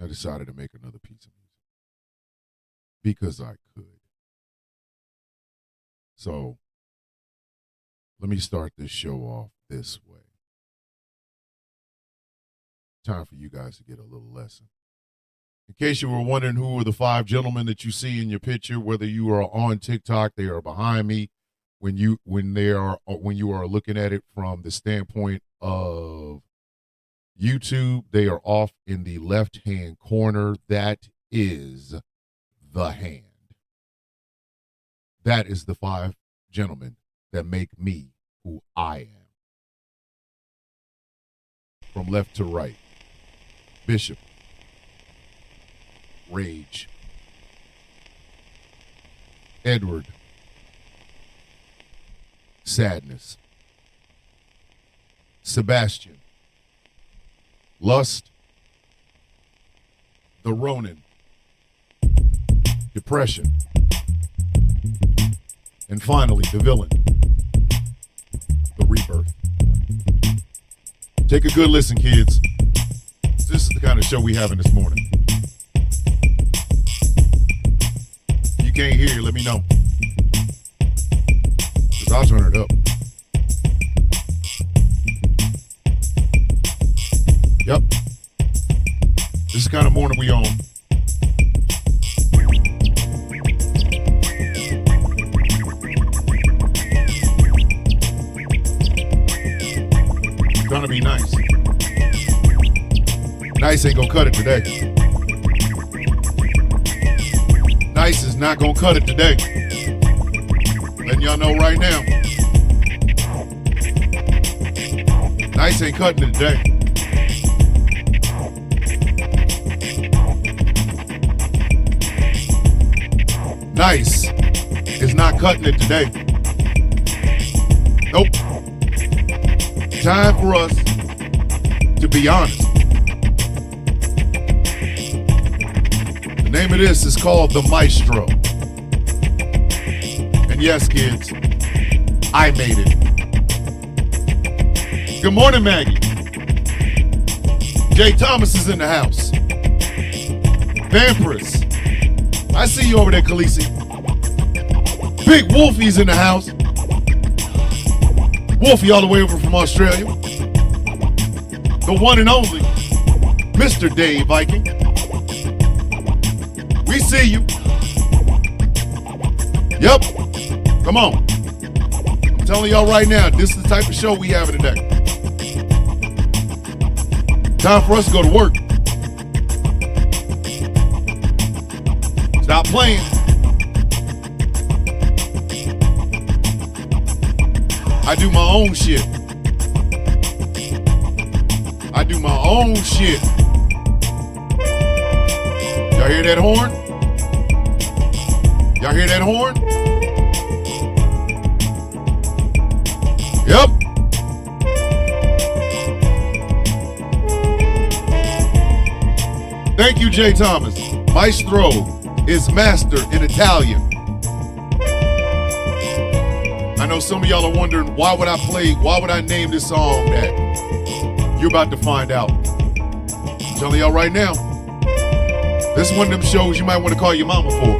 I decided to make another piece of music because I could. So let me start this show off this way. Time for you guys to get a little lesson. In case you were wondering who are the five gentlemen that you see in your picture, whether you are on TikTok, they are behind me. When you are looking at it from the standpoint of YouTube, they are off in the left-hand corner. That is the hand. That is the five gentlemen that make me who I am. From left to right. Bishop. Rage. Edward. Sadness. Sebastian. Lust. The Ronin. Depression. And finally, the villain. The Rebirth. Take a good listen, kids. This is the kind of show we having this morning. If you can't hear, let me know. Because I'll turn it up. Yep. This is the kind of morning we on. Trying to be nice. Nice ain't gonna cut it today. Nice is not gonna cut it today. Letting y'all know right now. Nice ain't cutting it today. Nice is not cutting it today. Nope. Time for us to be honest. The name of this is called The Maestro. And yes, kids, I made it. Good morning, Maggie. Jay Thomas is in the house. Vampirus. I see you over there, Khaleesi. Big Wolfie's in the house. Wolfie all the way over from Australia. The one and only Mr. Dave Viking. We see you. Yep. Come on. I'm telling y'all right now, this is the type of show we having today. Time for us to go to work. Stop playing. I do my own shit. I do my own shit. Y'all hear that horn? Y'all hear that horn? Yep. Thank you, Jay Thomas. Maestro is master in Italian. I know some of y'all are wondering, why would I name this song that? You're about to find out. I'm telling y'all right now, this is one of them shows you might want to call your mama for.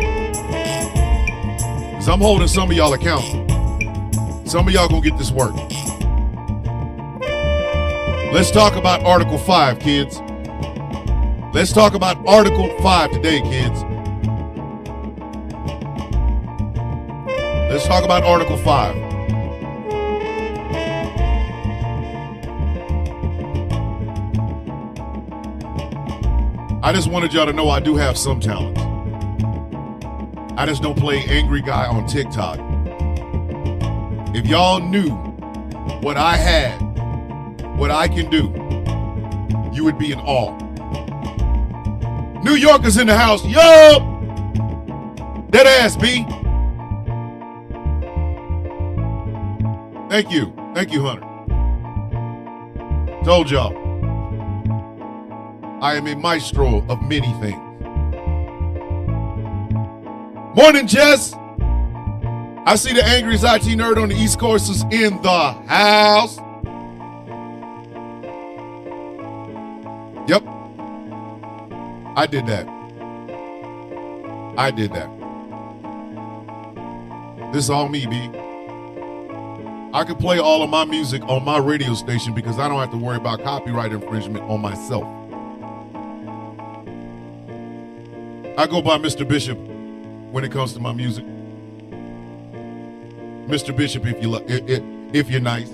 Because I'm holding some of y'all accountable. Some of y'all gonna get this work. Let's talk about Article 5, kids. Let's talk about Article 5 today, kids. Let's talk about Article 5. I just wanted y'all to know I do have some talent. I just don't play angry guy on TikTok. If y'all knew what I had, what I can do, you would be in awe. New Yorkers in the house. Yo! Dead ass, B. Thank you. Thank you, Hunter. Told y'all. I am a maestro of many things. Morning, Jess. I see the angriest IT nerd on the East Coast is in the house. Yep. I did that. I did that. This is all me, B. I can play all of my music on my radio station because I don't have to worry about copyright infringement on myself. I go by Mr. Bishop when it comes to my music. Mr. Bishop, if you're nice.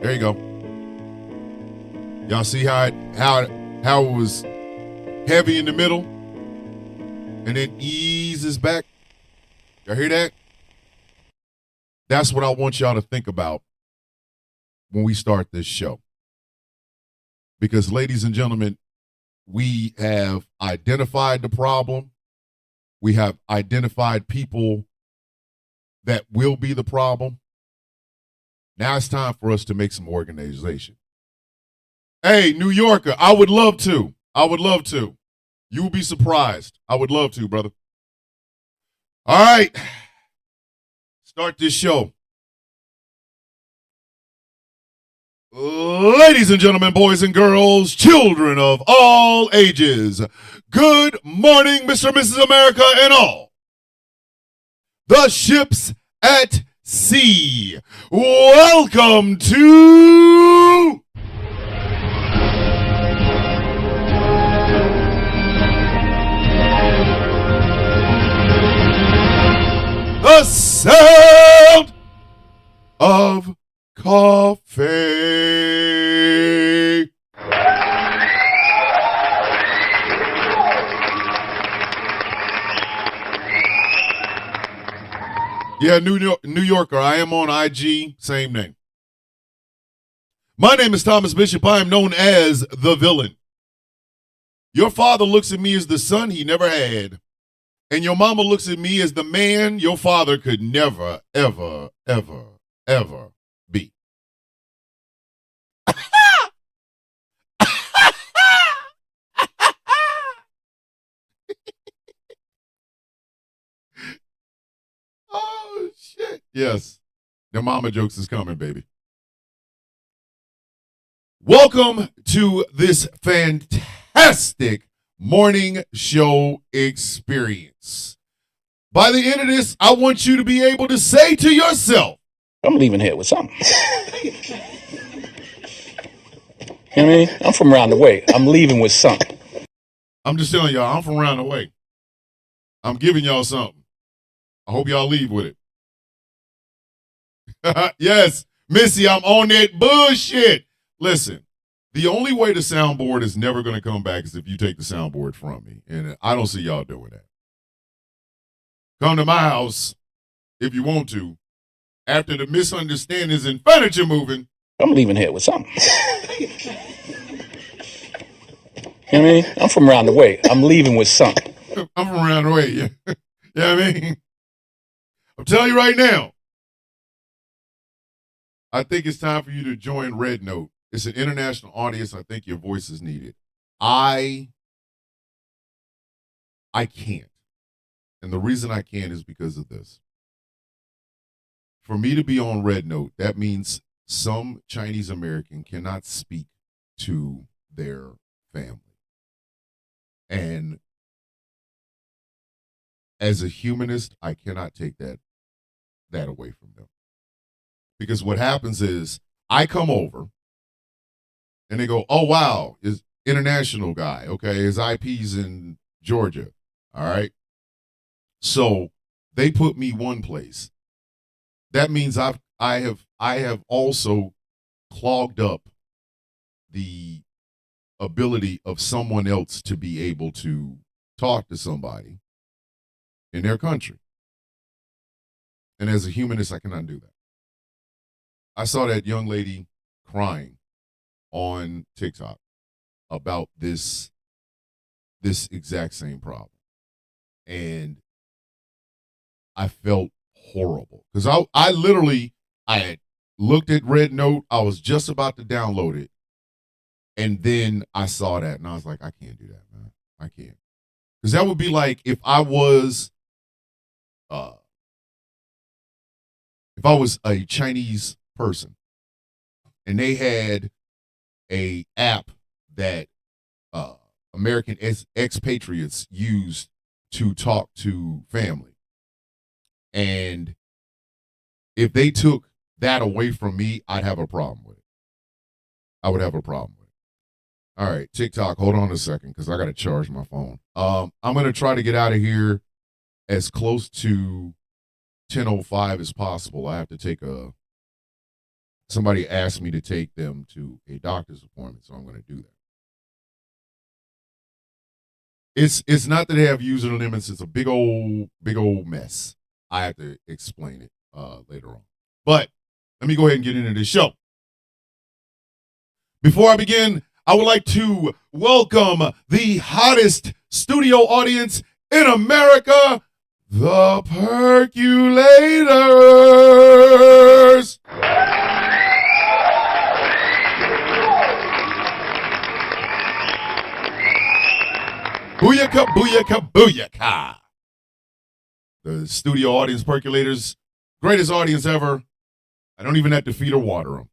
There you go. Y'all see how it was heavy in the middle and then eases back? Y'all hear that? That's what I want y'all to think about when we start this show. Because, ladies and gentlemen, we have identified the problem. We have identified people that will be the problem. Now it's time for us to make some organization. Hey, New Yorker, I would love to. I would love to. You will be surprised. I would love to, brother. All right. Start this show. Ladies and gentlemen, boys and girls, children of all ages, good morning, Mr. and Mrs. America and all. The ships at sea. Welcome to the sound of coffee. Yeah, New Yorker. I am on IG, same name. My name is Thomas Bishop. I am known as the villain. Your father looks at me as the son he never had. And your mama looks at me as the man your father could never, ever, ever, ever be. Oh, shit. Yes. The mama jokes is coming, baby. Welcome to this fantastic morning show experience. By the end of this, I want you to be able to say to yourself, I'm leaving here with something. You know what I mean? I'm from around the way. I'm leaving with something. I'm just telling y'all, I'm from around the way. I'm giving y'all something. I hope y'all leave with it. Yes, Missy, I'm on that bullshit. Listen, the only way the soundboard is never going to come back is if you take the soundboard from me. And I don't see y'all doing that. Come to my house if you want to. After the misunderstandings and furniture moving. I'm leaving here with something. You know what I mean? I'm from around the way. I'm leaving with something. I'm from around the way, yeah. You know what I mean? I'm telling you right now, I think it's time for you to join Red Note. It's an international audience. I think your voice is needed. I can't. And the reason I can't is because of this. For me to be on Red Note, that means some Chinese American cannot speak to their family. And as a humanist, I cannot take that away from them. Because what happens is I come over and they go, oh, wow, is international guy. Okay, his IP's in Georgia. All right. So they put me one place. That means I have also clogged up the ability of someone else to be able to talk to somebody in their country. And as a humanist, I cannot do that. I saw that young lady crying on TikTok about this exact same problem. And I felt horrible because I had looked at Red Note. I was just about to download it. And then I saw that and I was like, I can't do that, man. I can't. Because that would be like if I was a Chinese person and they had a app that American expatriates use to talk to family. And if they took that away from me, I'd have a problem with it. I would have a problem with it. All right, TikTok, hold on a second because I got to charge my phone. I'm going to try to get out of here as close to 10:05 as possible. I have to take somebody asked me to take them to a doctor's appointment, so I'm going to do that. It's not that they have user limits. It's a big old mess. I have to explain it later on. But let me go ahead and get into this show. Before I begin, I would like to welcome the hottest studio audience in America, the Perculators. Booyaka, booyaka, booyaka. The studio audience, Perculators, greatest audience ever. I don't even have to feed or water them.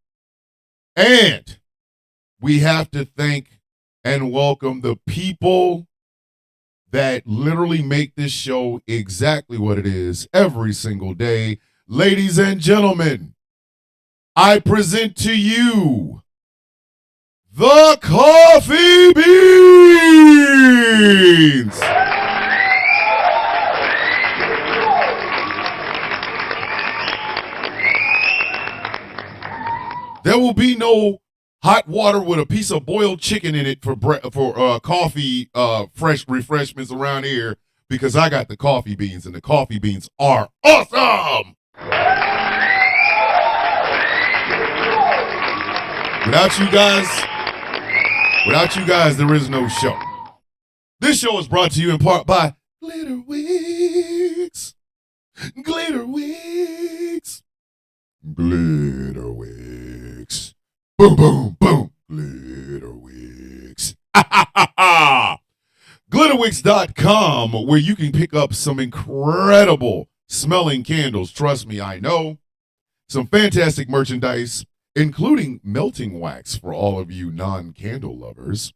And we have to thank and welcome the people that literally make this show exactly what it is every single day. Ladies and gentlemen, I present to you the Coffee Beans. There will be no hot water with a piece of boiled chicken in it for coffee, fresh refreshments around here because I got the coffee beans, and the coffee beans are awesome. Without you guys, there is no show. This show is brought to you in part by Glitter Wigs. Glitter Wigs. Glitter Wigs. Boom, boom, boom. Glitter Wigs. Glitterwigs.com, where you can pick up some incredible smelling candles. Trust me, I know. Some fantastic merchandise, including melting wax for all of you non-candle lovers.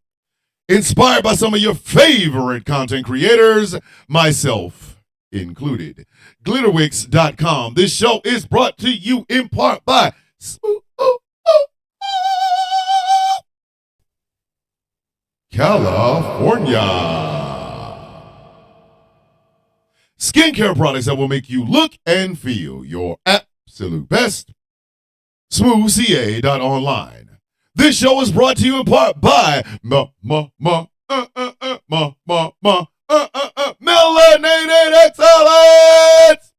Inspired by some of your favorite content creators, myself included. Glitterwigs.com. This show is brought to you in part by California. Skincare products that will make you look and feel your absolute best. SmoothCA.online. This show is brought to you in part by Melanated Excellence,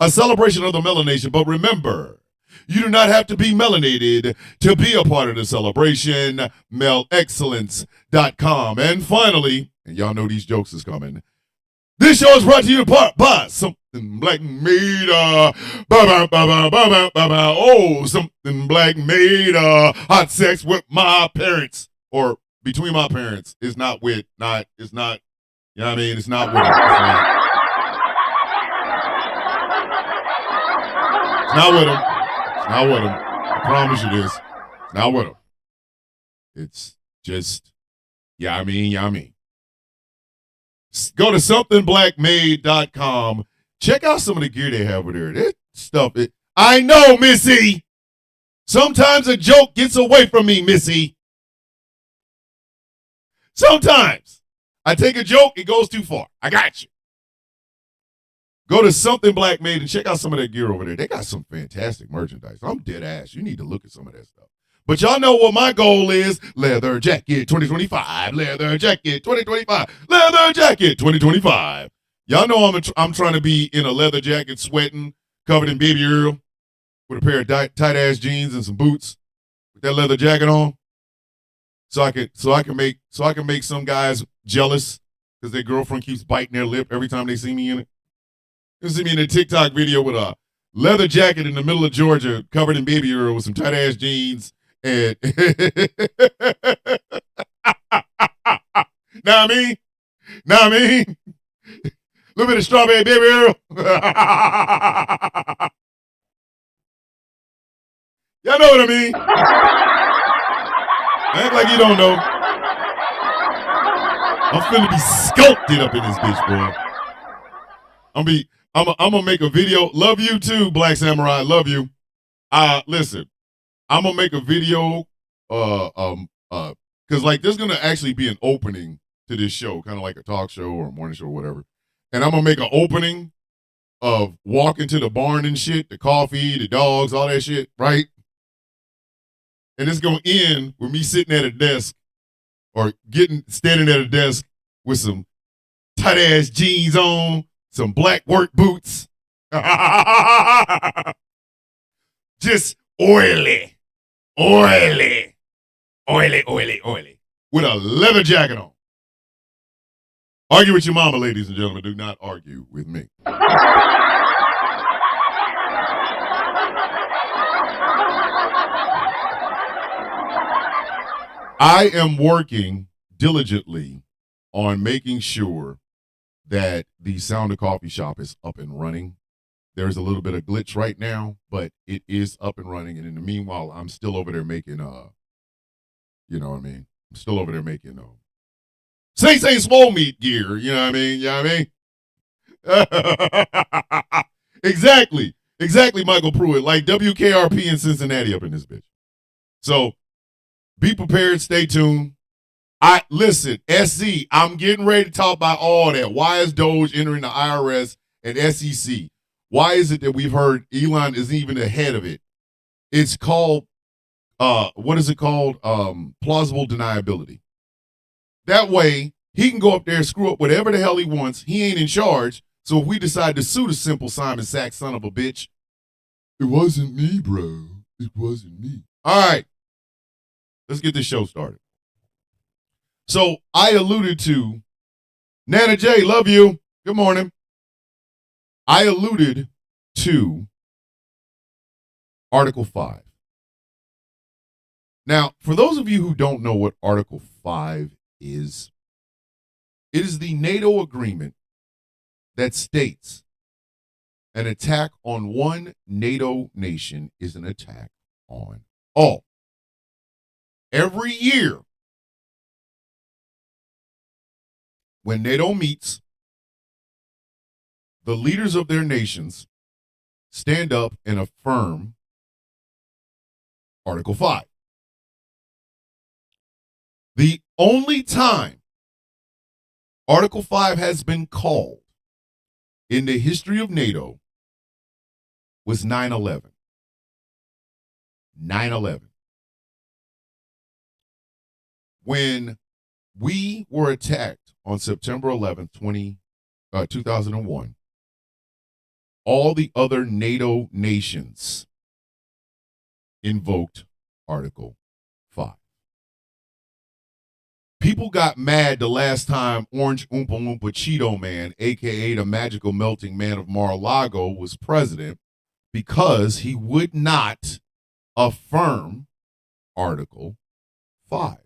a celebration of the melanation. But remember, you do not have to be melanated to be a part of the celebration. MELExcellence.com. And finally, and y'all know these jokes is coming, this show is brought to you in part by Something Black Made. Something Black Made. Hot sex with my parents, or between my parents. It's not, you know what I mean? It's not with them. It's not with them. It's not with them. I promise you this. It's not with them. It's just, yeah, I mean. Go to somethingblackmade.com. Check out some of the gear they have over there. That stuff, I know, Missy. Sometimes a joke gets away from me, Missy. Sometimes I take a joke, it goes too far. I got you. Go to Something Black Made and check out some of that gear over there. They got some fantastic merchandise. I'm dead ass. You need to look at some of that stuff. But y'all know what my goal is. Leather jacket 2025. Leather jacket 2025. Leather jacket 2025. Y'all know I'm trying to be in a leather jacket, sweating, covered in baby oil, with a pair of tight ass jeans and some boots, with that leather jacket on. So I can make some guys jealous because their girlfriend keeps biting their lip every time they see me in it. You see me in a TikTok video with a leather jacket in the middle of Georgia, covered in baby oil, with some tight ass jeans. And Now I mean, a little bit of strawberry baby oil. Y'all know what I mean? Act like you don't know. I'm finna be sculpted up in this bitch, boy. I'm gonna make a video. Love you too, Black Samurai. Love you. Listen, I'm gonna make a video. Because like there's gonna actually be an opening to this show, kind of like a talk show or a morning show or whatever. And I'm gonna make an opening of walking to the barn and shit, the coffee, the dogs, all that shit, right? And it's gonna end with me sitting at a desk or standing at a desk with some tight ass jeans on, some black work boots. Just oily, with a leather jacket on. Argue with your mama, ladies and gentlemen. Do not argue with me. I am working diligently on making sure that the Sound of Coffee shop is up and running. There's a little bit of glitch right now, but it is up and running. And in the meanwhile, I'm still over there making, you know what I mean? I'm still over there making, Say small meat gear, you know what I mean? You know what I mean? Exactly, Michael Pruitt, like WKRP in Cincinnati up in this bitch. So be prepared, stay tuned. Listen, SC, I'm getting ready to talk about all that. Why is Doge entering the IRS and SEC? Why is it that we've heard Elon isn't even ahead of it? It's called, what is it called? Plausible deniability. That way, he can go up there and screw up whatever the hell he wants. He ain't in charge. So if we decide to sue the simple Simon Sachs son of a bitch, it wasn't me, bro. It wasn't me. All right. Let's get this show started. So I alluded to, Nana J, love you. Good morning. I alluded to Article 5. Now, for those of you who don't know what Article 5 is, it is the NATO agreement that states an attack on one NATO nation is an attack on all. Every year, when NATO meets, the leaders of their nations stand up and affirm Article 5. The only time Article 5 has been called in the history of NATO was 9/11. 9/11. When we were attacked on September 11th, 2001, all the other NATO nations invoked Article 5. People got mad the last time Orange Oompa Loompa Cheeto Man, a.k.a. the magical melting man of Mar-a-Lago, was president because he would not affirm Article 5.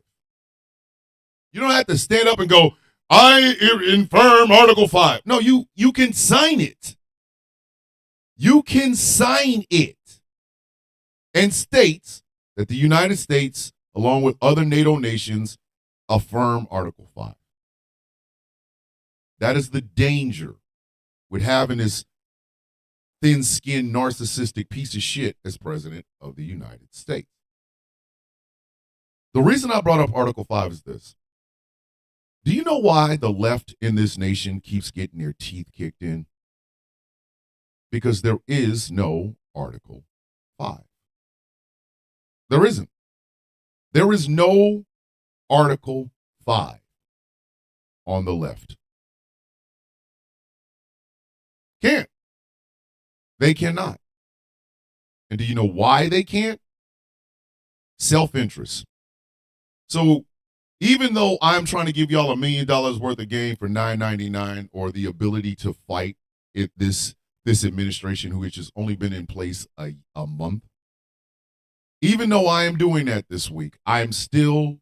You don't have to stand up and go, I affirm Article 5. No, you can sign it. You can sign it. And states that the United States, along with other NATO nations, affirm Article 5. That is the danger with having this thin-skinned, narcissistic piece of shit as president of the United States. The reason I brought up Article 5 is this. Do you know why the left in this nation keeps getting their teeth kicked in? Because there is no Article 5. There isn't. There is no Article 5 on the left. Can't. They cannot. And do you know why they can't? Self-interest. So even though I'm trying to give y'all $1 million worth of game for $9.99 or the ability to fight this administration, which has only been in place a month, even though I am doing that this week, I am still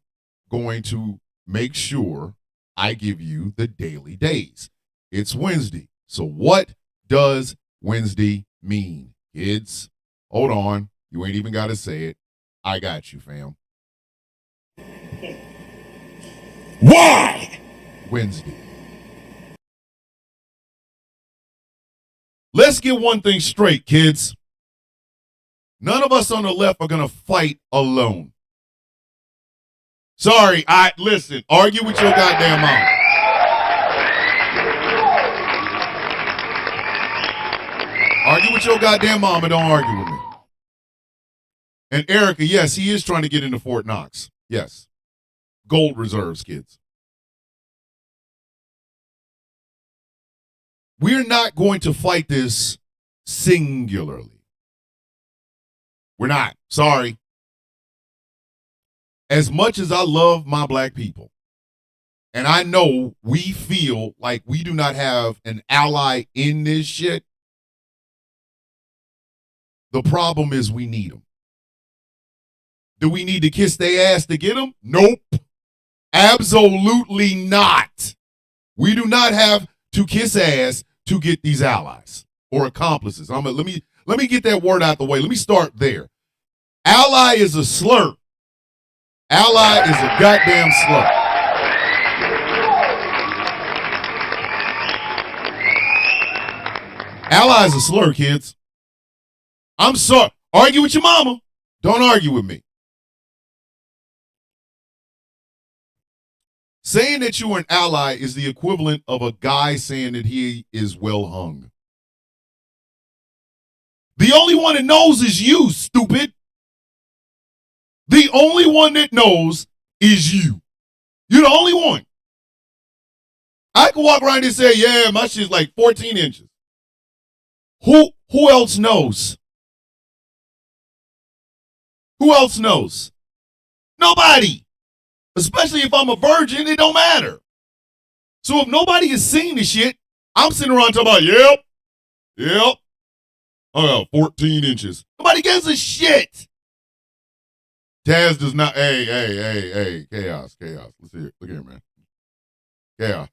going to make sure I give you the daily days. It's Wednesday. So what does Wednesday mean, kids? Hold on. You ain't even got to say it. I got you, fam. Why? Wednesday. Let's get one thing straight, kids. None of us on the left are going to fight alone. Sorry, listen, argue with your goddamn mom. Argue with your goddamn mom and don't argue with me. And Erica, yes, he is trying to get into Fort Knox. Yes. Gold reserves, kids. We're not going to fight this singularly. We're not. Sorry. As much as I love my black people, and I know we feel like we do not have an ally in this shit, the problem is we need them. Do we need to kiss their ass to get them? Nope. Absolutely not. We do not have to kiss ass to get these allies or accomplices. Let me get that word out the way. Let me start there. Ally is a slur. Ally is a goddamn slur. Ally is a slur, kids. I'm sorry. Argue with your mama. Don't argue with me. Saying that you are an ally is the equivalent of a guy saying that he is well hung. The only one that knows is you, stupid. The only one that knows is you. You're the only one. I can walk around and say, yeah, my shit's like 14 inches. Who else knows? Who else knows? Nobody. Especially if I'm a virgin, it don't matter. So if nobody has seen the shit, I'm sitting around talking about, yep. Oh, 14 inches. Nobody gives a shit. Taz does not, hey, chaos. Let's see it. Look here, man. Chaos.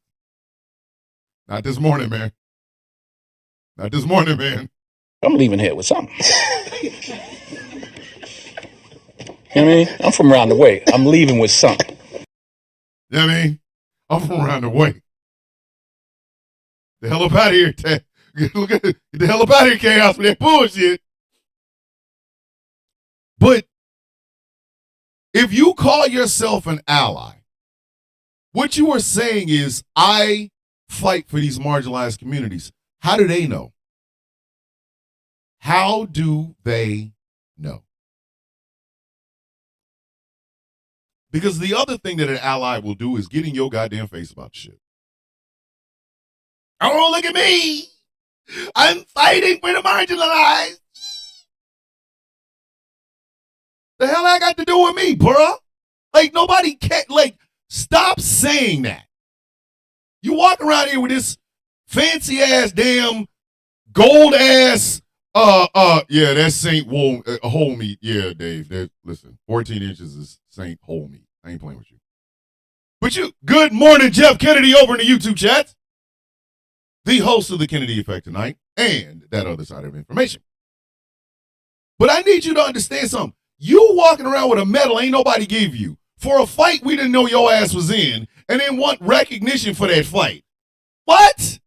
Not this morning, man. I'm leaving here with something. You know what I mean? I'm from around the way. I'm leaving with something. You know what I mean? I'm from around the way. The hell up out of here, Taz. Get the hell up out of here, chaos, with that bullshit. But if you call yourself an ally, what you are saying is, I fight for these marginalized communities. How do they know? How do they know? Because the other thing that an ally will do is get in your goddamn face about shit. Oh, look at me. I'm fighting for the marginalized. The hell I got to do with me, bruh? Like, nobody can, stop saying that. You walk around here with this fancy ass damn gold ass, yeah, that's Saint whole meat. Yeah, Dave, listen, 14 inches is Saint whole meat. I ain't playing with you. But good morning, Jeff Kennedy over in the YouTube chat. The host of the Kennedy Effect tonight and that other side of information. But I need you to understand something. You walking around with a medal ain't nobody gave you for a fight we didn't know your ass was in and then want recognition for that fight. What?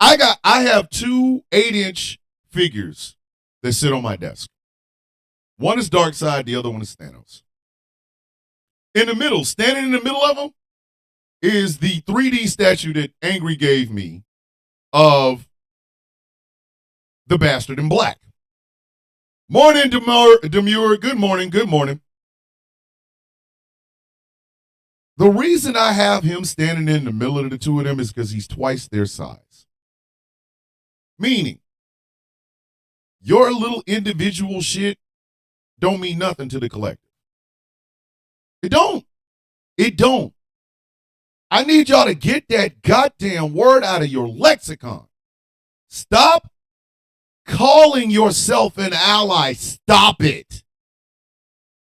I have two 8-inch figures that sit on my desk. One is Darkseid, the other one is Thanos. In the middle, standing in the middle of them, is the 3D statue that Angry gave me of the Bastard in Black. Morning, Demure. Good morning. The reason I have him standing in the middle of the two of them is because he's twice their size. Meaning, your little individual shit don't mean nothing to the collective. It don't. I need y'all to get that goddamn word out of your lexicon. Stop calling yourself an ally. Stop it.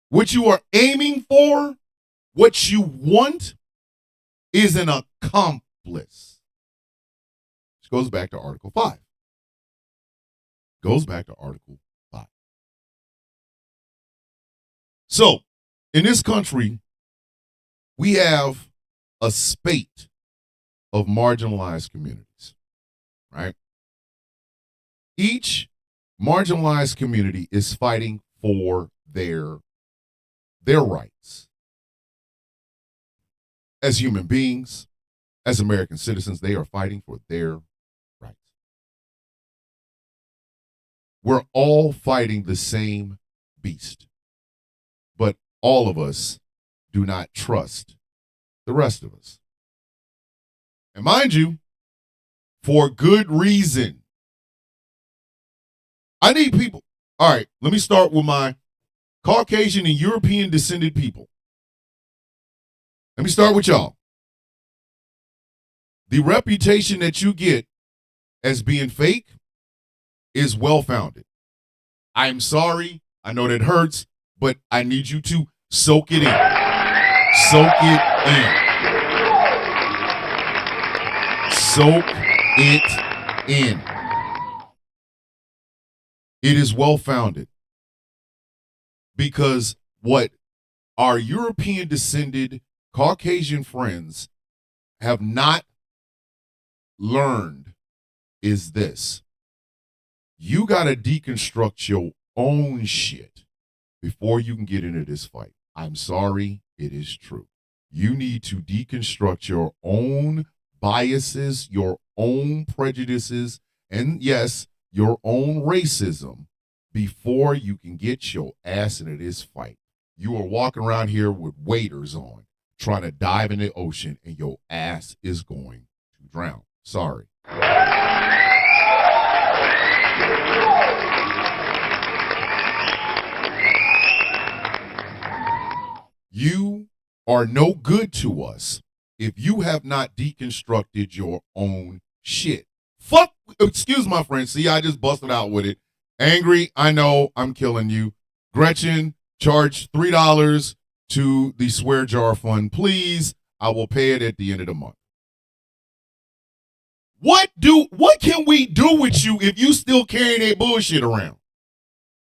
What you are aiming for, what you want, is an accomplice. Which goes back to Article 5. So, in this country, we have a spate of marginalized communities, right? Each marginalized community is fighting for their rights. As human beings, as American citizens, they are fighting for their rights. We're all fighting the same beast, but all of us do not trust the rest of us. And mind you, for good reason. I need people. All right, let me start with my Caucasian and European descended people. Let me start with y'all. The reputation that you get as being fake is well-founded. I'm sorry. I know that hurts, but I need you to soak it in. Soak it in. Soak it in. It is well-founded because what our European descended Caucasian friends have not learned is this. You got to deconstruct your own shit before you can get into this fight. I'm sorry, it is true. You need to deconstruct your own biases, your own prejudices, and yes, your own racism before you can get your ass into this fight. You are walking around here with waders on, trying to dive in the ocean, and your ass is going to drown. Sorry. You are no good to us if you have not deconstructed your own shit. Fuck, excuse my friend. See, I just busted out with it. Angry, I know, I'm killing you. Gretchen, charge $3 to the Swear Jar Fund, please. I will pay it at the end of the month. What can we do with you if you still carrying that bullshit around?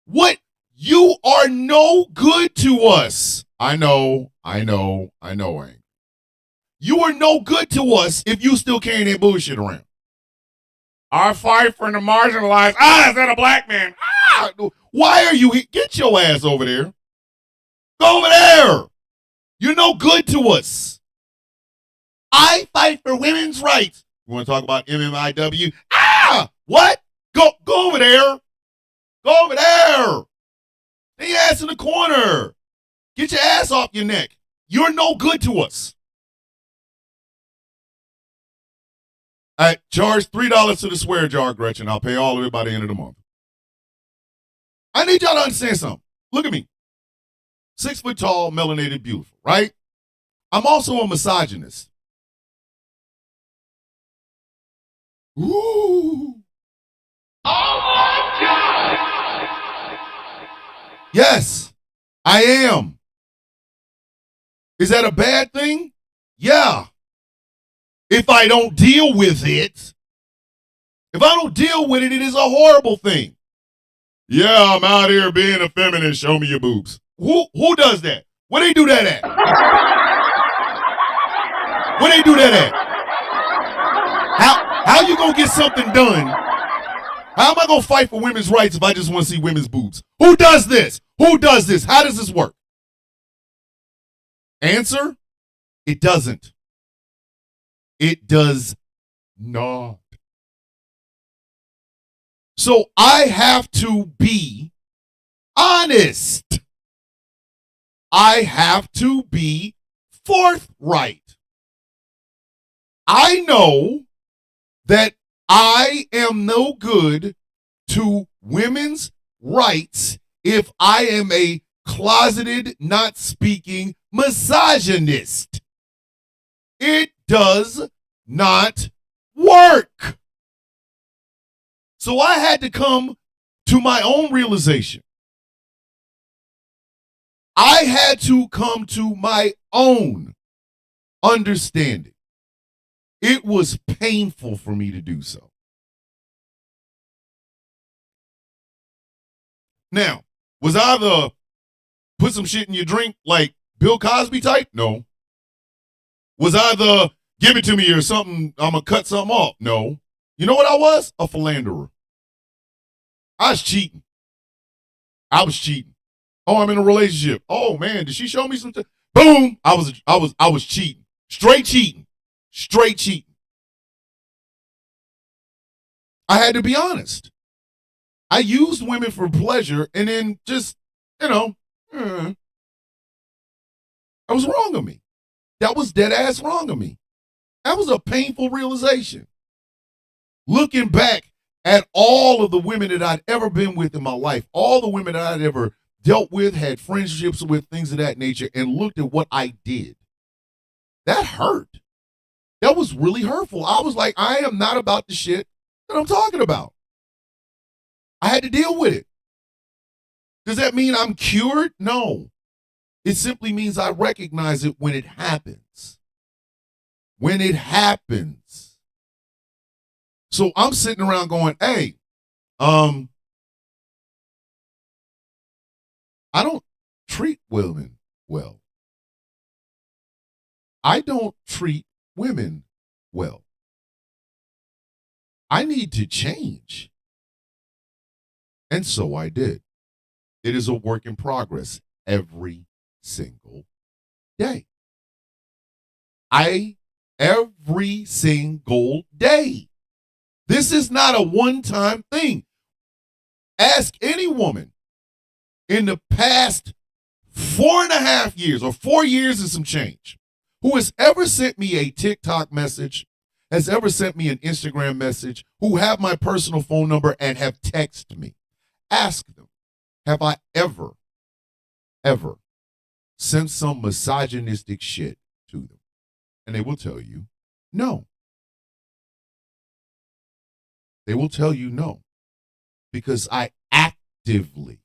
What? You are no good to us. I know, Angry. You are no good to us if you still carrying that bullshit around. I fight for the marginalized. Is that a black man? Why are you here? Get your ass over there. Go over there. You're no good to us. I fight for women's rights. You want to talk about MMIW? What? Go over there. Go over there. Get your ass in the corner. Get your ass off your neck. You're no good to us. I charge $3 to the Swear Jar, Gretchen. I'll pay all of it by the end of the month. I need y'all to understand something. Look at me. 6 foot tall, melanated, beautiful, right? I'm also a misogynist. Ooh. Oh my God! Yes, I am. Is that a bad thing? Yeah. If I don't deal with it, it is a horrible thing. Yeah, I'm out here being a feminist. Show me your boobs. Who does that? Where they do that at? Where they do that at? How you gonna get something done? How am I gonna fight for women's rights if I just want to see women's boobs? Who does this? Who does this? How does this work? Answer: it doesn't. It does not. So I have to be honest. I have to be forthright. I know that I am no good to women's rights if I am a closeted, not speaking misogynist. It does not work. So I had to come to my own realization. I had to come to my own understanding. It was painful for me to do so. Now, was I the put some shit in your drink like Bill Cosby type? No. Was I the give it to me or something, I'm going to cut something off? No. You know what I was? A philanderer. I was cheating. Oh, I'm in a relationship. Oh man, did she show me something? Boom! I was cheating. Straight cheating. I had to be honest. I used women for pleasure and then just, that was wrong of me. That was dead ass wrong of me. That was a painful realization. Looking back at all of the women that I'd ever been with in my life, all the women that I'd ever dealt with, had friendships with, things of that nature, and looked at what I did. That hurt. That was really hurtful. I was like, I am not about the shit that I'm talking about. I had to deal with it. Does that mean I'm cured? No. It simply means I recognize it when it happens. When it happens. So I'm sitting around going, hey, I don't treat women well. I don't treat women well. I need to change. And so I did. It is a work in progress every single day. Every single day. This is not a one-time thing. Ask any woman in the past 4.5 years or 4 years and some change who has ever sent me a TikTok message, has ever sent me an Instagram message, who have my personal phone number and have texted me. Ask them, have I ever sent some misogynistic shit to them? And they will tell you no. They will tell you no. Because I actively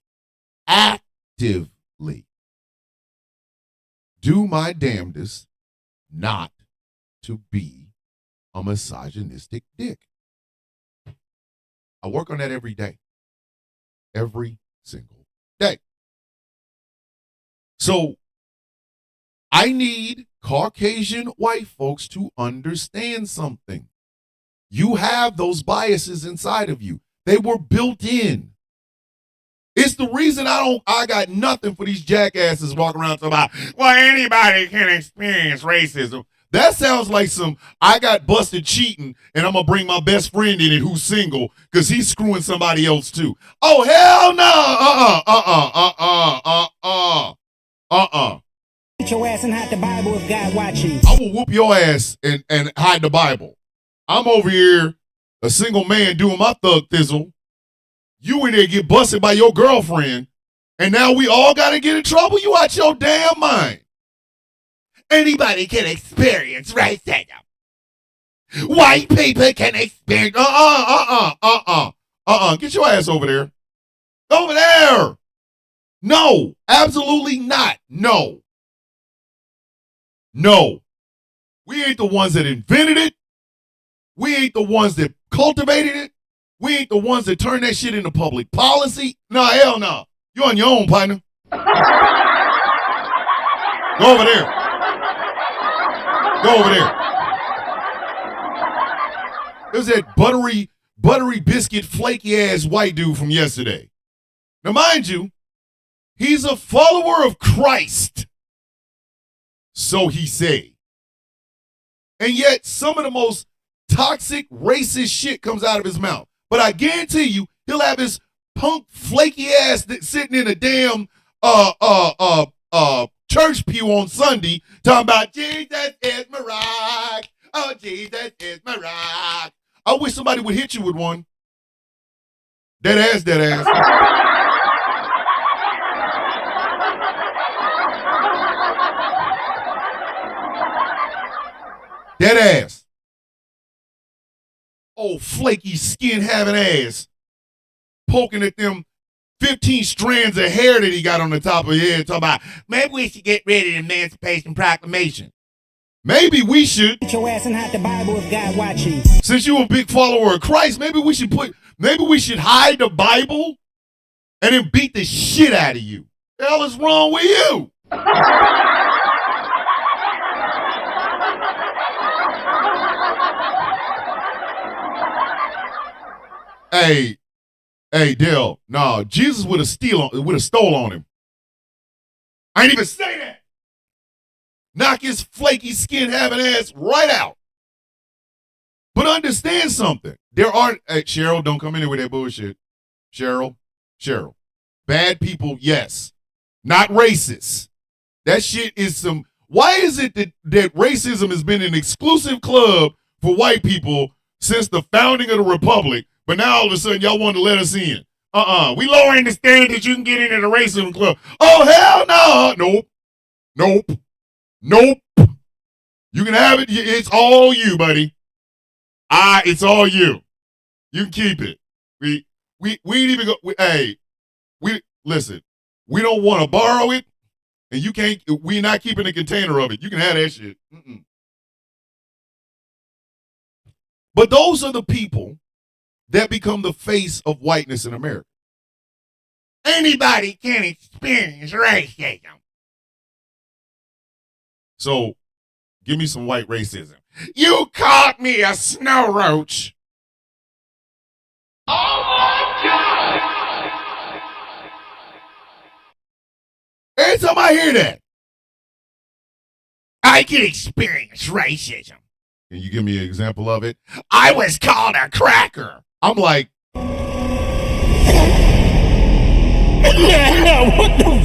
do my damnedest not to be a misogynistic dick. I work on that every day. Every single day. So I need Caucasian white folks to understand something. You have those biases inside of you. They were built in. It's the reason I got nothing for these jackasses walking around talking about, well, anybody can experience racism. That sounds like some, I got busted cheating and I'm going to bring my best friend in it who's single because he's screwing somebody else too. Oh, hell no. Get your ass and hide the Bible if God watching. I will whoop your ass and hide the Bible. I'm over here, a single man doing my thug thizzle. You in there get busted by your girlfriend, and now we all got to get in trouble? You out your damn mind. Anybody can experience racism. White people can experience. Get your ass over there. Over there. No, absolutely not. No. We ain't the ones that invented it. We ain't the ones that cultivated it. We ain't the ones that turn that shit into public policy. No, hell no. You're on your own, partner. Go over there. There's that buttery biscuit, flaky ass white dude from yesterday. Now, mind you, he's a follower of Christ. So he say. And yet, some of the most toxic, racist shit comes out of his mouth. But I guarantee you, he'll have his punk, flaky ass sitting in a damn church pew on Sunday talking about Jesus is my rock. Oh, Jesus is my rock. I wish somebody would hit you with one. Dead ass. Dead ass. Old flaky skin having ass. Poking at them 15 strands of hair that he got on the top of his head. Talking about, maybe we should get rid of the Emancipation Proclamation. Maybe we should. Get your ass and hide the Bible if God watching. Since you're a big follower of Christ, maybe we should hide the Bible and then beat the shit out of you. The hell is wrong with you? hey, Dale, no, Jesus would have stole on him. I ain't even say that. Knock his flaky skin having ass right out. But understand something. There are, hey, Cheryl, don't come in here with that bullshit. Cheryl. Bad people, yes. Not racist. That shit is some, why is it that racism has been an exclusive club for white people since the founding of the Republic, but now all of a sudden y'all want to let us in? We lowering the standard that you can get into the racism club. Oh, hell no. Nope. You can have it. It's all you, buddy. It's all you. You can keep it. We ain't even go. Listen. We don't want to borrow it, and you can't. We're not keeping a container of it. You can have that shit. But those are the people that become the face of whiteness in America. Anybody can experience racism. So, give me some white racism. You caught me a snow roach. Oh my God! Every time I hear that, I can experience racism. Can you give me an example of it? I was called a cracker. I'm like, what the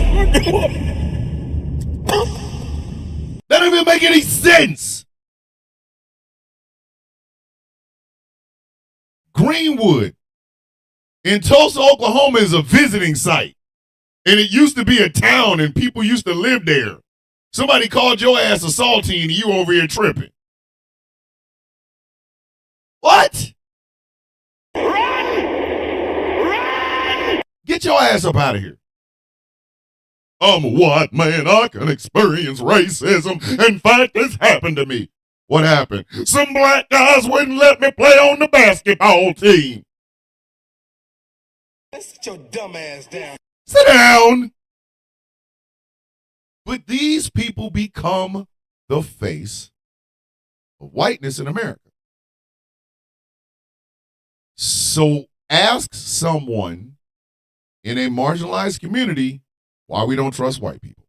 fuck? That don't even make any sense. Greenwood in Tulsa, Oklahoma is a visiting site. And it used to be a town and people used to live there. Somebody called your ass a saltine and you over here tripping. What? Run! Get your ass up out of here. I'm a white man, I can experience racism. In fact, this happened to me. What happened? Some black guys wouldn't let me play on the basketball team. Sit your dumb ass down. Sit down. But these people become the face of whiteness in America. So ask someone in a marginalized community why we don't trust white people.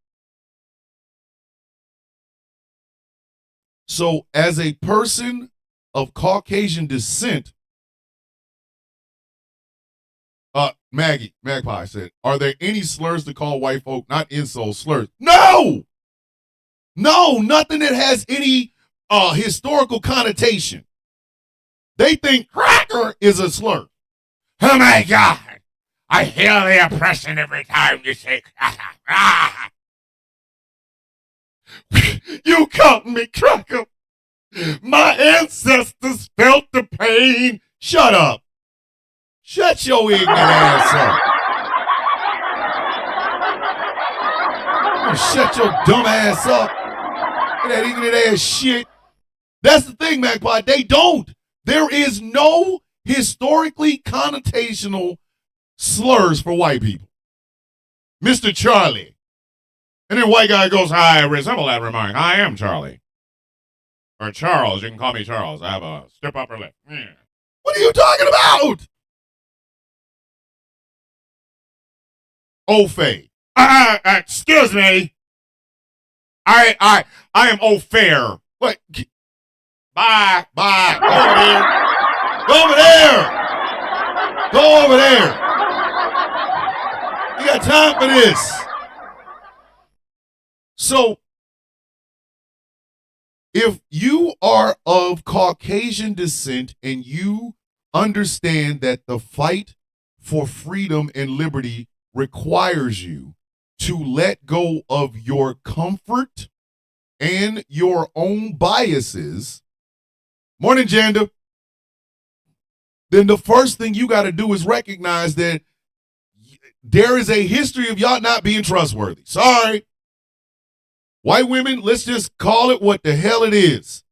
So as a person of Caucasian descent, Magpie said, are there any slurs to call white folk? Not insult slurs. No, nothing that has any historical connotation. They think cracker is a slur. Oh my God. I feel the oppression every time you say cracker. You called me cracker. My ancestors felt the pain. Shut up. Shut your ignorant ass up. Shut your dumb ass up. That ignorant ass shit. That's the thing, Magpie. They don't. There is no historically connotational slurs for white people. Mr. Charlie. And then white guy goes, I resemble that remark. I am Charlie. Or Charles. You can call me Charles. I have a stiff upper lip. Yeah. What are you talking about? Au fait. Excuse me. I am au fair. What? Bye. Go over there. Go over there. You got time for this. So, if you are of Caucasian descent and you understand that the fight for freedom and liberty requires you to let go of your comfort and your own biases, morning, Janda, then the first thing you got to do is recognize that there is a history of y'all not being trustworthy. Sorry. White women, let's just call it what the hell it is.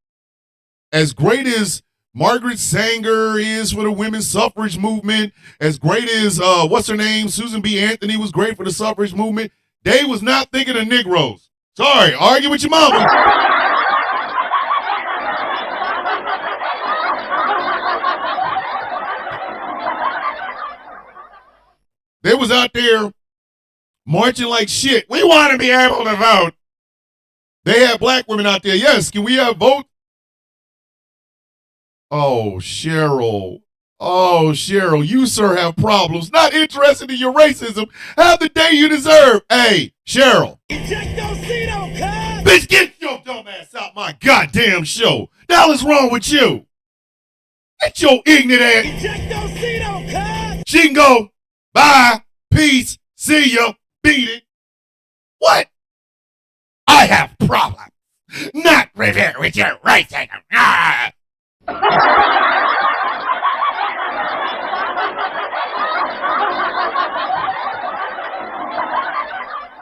As great as Margaret Sanger is for the women's suffrage movement, as great as, what's her name, Susan B. Anthony was great for the suffrage movement, they was not thinking of Negroes. Sorry, argue with your mama. was out there marching like shit. We want to be able to vote. They had black women out there. Yes, can we have vote? Oh, Cheryl. Oh, Cheryl, you, sir, have problems. Not interested in your racism. Have the day you deserve. Hey, Cheryl. Ejectocito, cuz! Bitch, get your dumb ass out my goddamn show. The hell is wrong with you? Get your ignorant ass. Ejectocito, cuz! She can go. Bye. Peace. See ya. Beat it. What? I have problems. Not with your racism. Ah.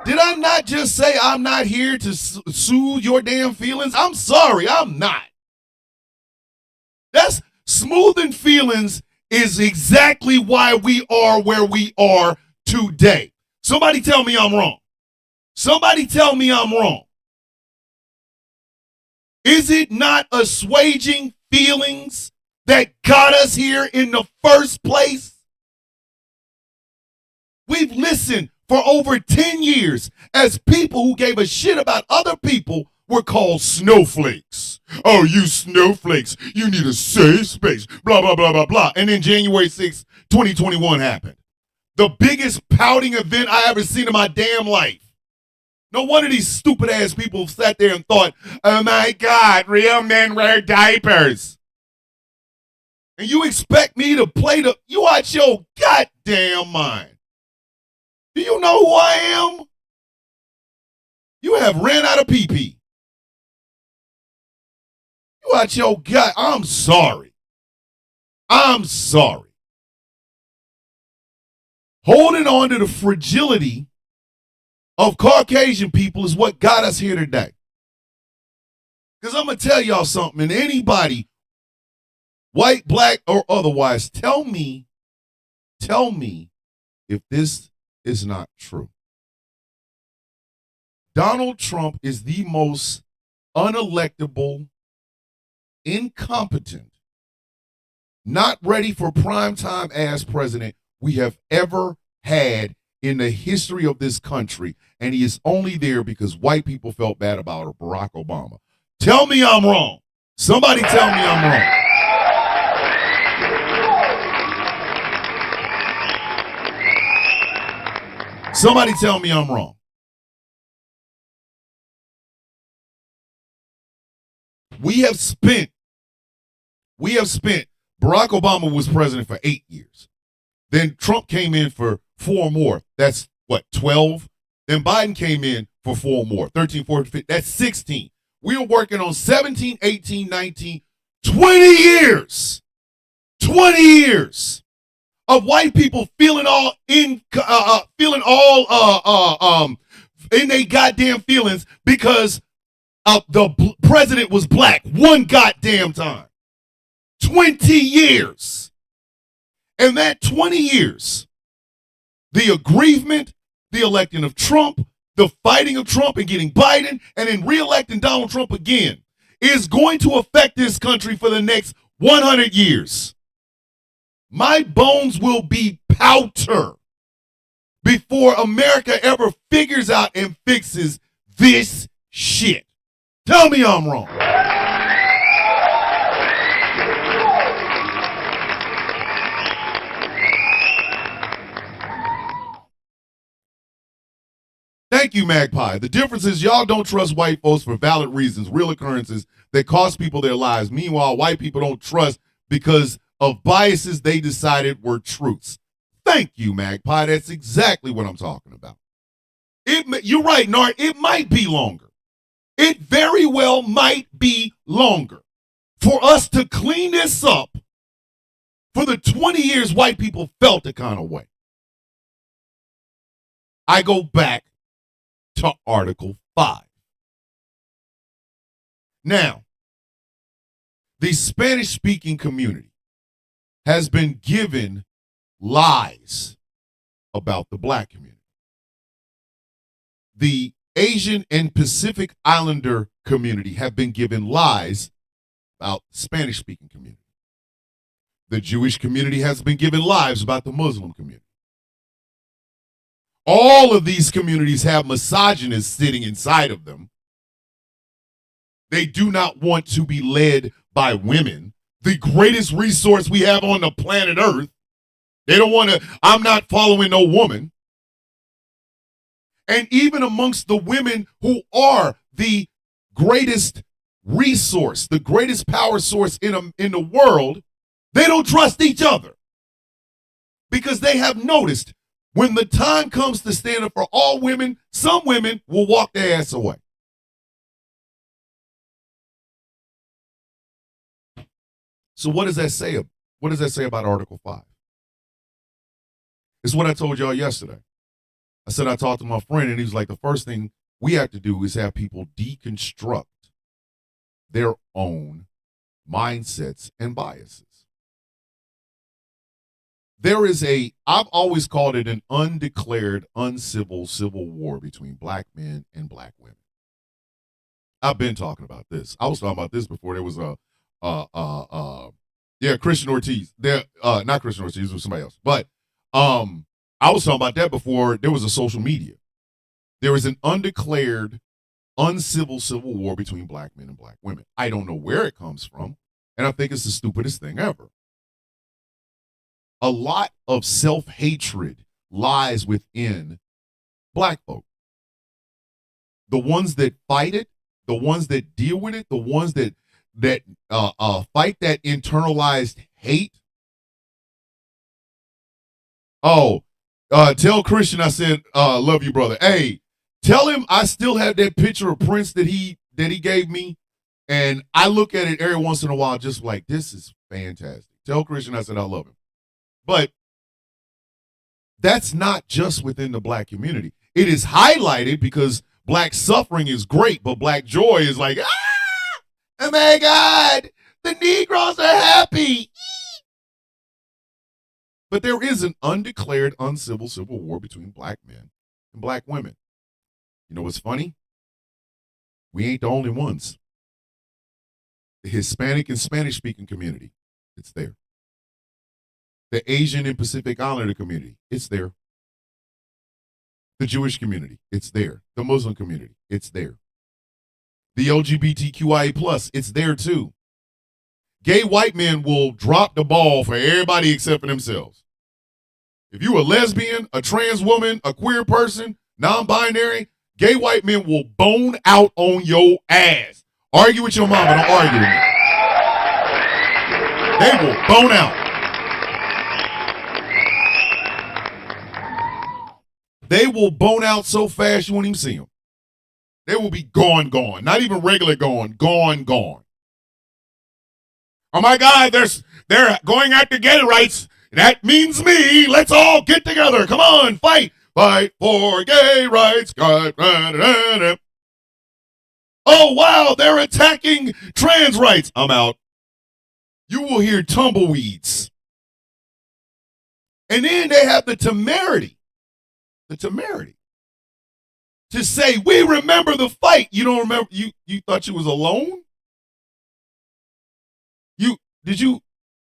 Did I not just say I'm not here to soothe your damn feelings? I'm sorry, I'm not. That's smoothing feelings is exactly why we are where we are today. Somebody tell me I'm wrong. Somebody tell me I'm wrong. Is it not assuaging feelings that got us here in the first place? We've listened for over 10 years as people who gave a shit about other people were called snowflakes. Oh, you snowflakes. You need a safe space. Blah, blah, blah, blah, blah. And then January 6th, 2021 happened. The biggest pouting event I ever seen in my damn life. No wonder these stupid ass people sat there and thought, oh my God, real men wear diapers. And you expect me to play you out your goddamn mind. Do you know who I am? You have ran out of pee-pee. You out your gut. I'm sorry. I'm sorry. Holding on to the fragility of Caucasian people is what got us here today. Because I'm going to tell y'all something, and anybody, white, black, or otherwise, tell me if this is not true. Donald Trump is the most unelectable, incompetent, not ready for primetime ass president we have ever had in the history of this country, and he is only there because white people felt bad about Barack Obama. Tell me I'm wrong. Somebody tell me I'm wrong. Somebody tell me I'm wrong. We have spent, Barack Obama was president for 8 years. Then Trump came in for 4 more. That's what, 12? Then Biden came in for 4 more. 13, 14, 15. That's 16. We are working on 17, 18, 19, 20 years. 20 years of white people feeling all in their goddamn feelings because the president was black one goddamn time. 20 years. And that 20 years, the aggrievement, the electing of Trump, the fighting of Trump and getting Biden, and then re-electing Donald Trump again, is going to affect this country for the next 100 years. My bones will be powder before America ever figures out and fixes this shit. Tell me I'm wrong. Thank you, Magpie. The difference is y'all don't trust white folks for valid reasons, real occurrences that cost people their lives. Meanwhile, white people don't trust because of biases they decided were truths. Thank you, Magpie. That's exactly what I'm talking about. You're right, Nart. It might be longer. It very well might be longer for us to clean this up for the 20 years white people felt the kind of way. I go back to Article 5. Now, the Spanish-speaking community has been given lies about the black community. The Asian and Pacific Islander community have been given lies about the Spanish-speaking community. The Jewish community has been given lies about the Muslim community. All of these communities have misogynists sitting inside of them. They do not want to be led by women, the greatest resource we have on the planet Earth. They don't want to, I'm not following no woman. And even amongst the women who are the greatest resource, the greatest power source in the world, they don't trust each other. Because they have noticed when the time comes to stand up for all women, some women will walk their ass away. So what does that say? What does that say about Article 5? It's what I told y'all yesterday. I said I talked to my friend, and he was like, the first thing we have to do is have people deconstruct their own mindsets and biases. There is I've always called it an undeclared, uncivil civil war between black men and black women. I've been talking about this. I was talking about this before there was Christian Ortiz. Not Christian Ortiz, it was somebody else. But I was talking about that before there was a social media. There is an undeclared, uncivil civil war between black men and black women. I don't know where it comes from, and I think it's the stupidest thing ever. A lot of self-hatred lies within black folk. The ones that fight it, the ones that deal with it, the ones that fight that internalized hate. Tell Christian I said, love you, brother. Hey, tell him I still have that picture of Prince that he gave me, and I look at it every once in a while just like, this is fantastic. Tell Christian I said I love him. But that's not just within the black community. It is highlighted because black suffering is great, but black joy is like, oh my God, the Negroes are happy. But there is an undeclared, uncivil civil war between black men and black women. You know what's funny? We ain't the only ones. The Hispanic and Spanish-speaking community, it's there. The Asian and Pacific Islander community, it's there. The Jewish community, it's there. The Muslim community, it's there. The LGBTQIA+, it's there too. Gay white men will drop the ball for everybody except for themselves. If you a lesbian, a trans woman, a queer person, non-binary, gay white men will bone out on your ass. Argue with your mama, don't argue with me. They will bone out. They will bone out so fast you won't even see them. They will be gone. Not even regular gone. Oh my God, they're going after gay rights. That means me. Let's all get together. Come on, fight for gay rights. Oh wow, they're attacking trans rights. I'm out. You will hear tumbleweeds. And then they have the temerity to say, we remember the fight. You don't remember, you thought you was alone? Did you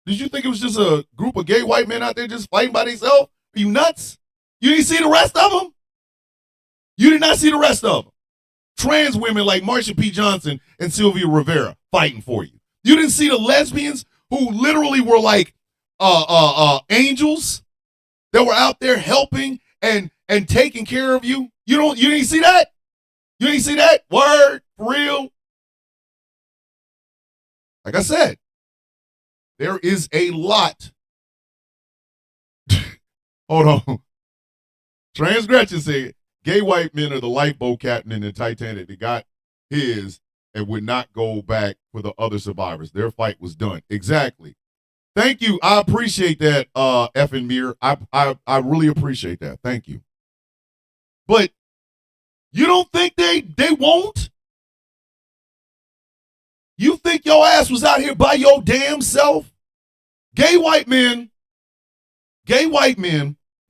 think it was just a group of gay white men out there just fighting by themselves? Are you nuts? You didn't see the rest of them? You did not see the rest of them. Trans women like Marsha P. Johnson and Sylvia Rivera fighting for you. You didn't see the lesbians who literally were like angels that were out there helping and taking care of you. You didn't see that? You didn't see that? Word, for real? Like I said, there is a lot. Hold on. Trans Gretchen said, gay white men are the lifeboat captain in the Titanic that got his and would not go back for the other survivors. Their fight was done. Exactly. Thank you. I appreciate that, effing Mir. I really appreciate that. Thank you. But you don't think they won't? You think your ass was out here by your damn self? Gay white men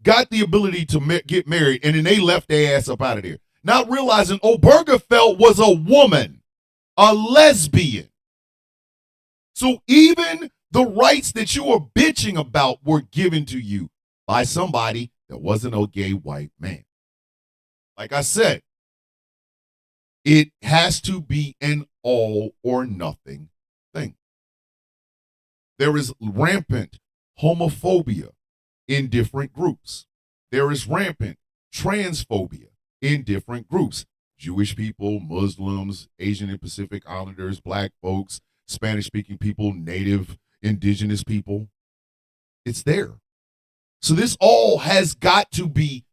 got the ability to get married, and then they left their ass up out of there. Not realizing Obergefell was a woman, a lesbian. So even the rights that you are bitching about were given to you by somebody that wasn't a gay white man. Like I said, it has to be an all or nothing thing. There is rampant homophobia in different groups. There is rampant transphobia in different groups. Jewish people, Muslims, Asian and Pacific Islanders, black folks, Spanish-speaking people, native, indigenous people. It's there. So this all has got to be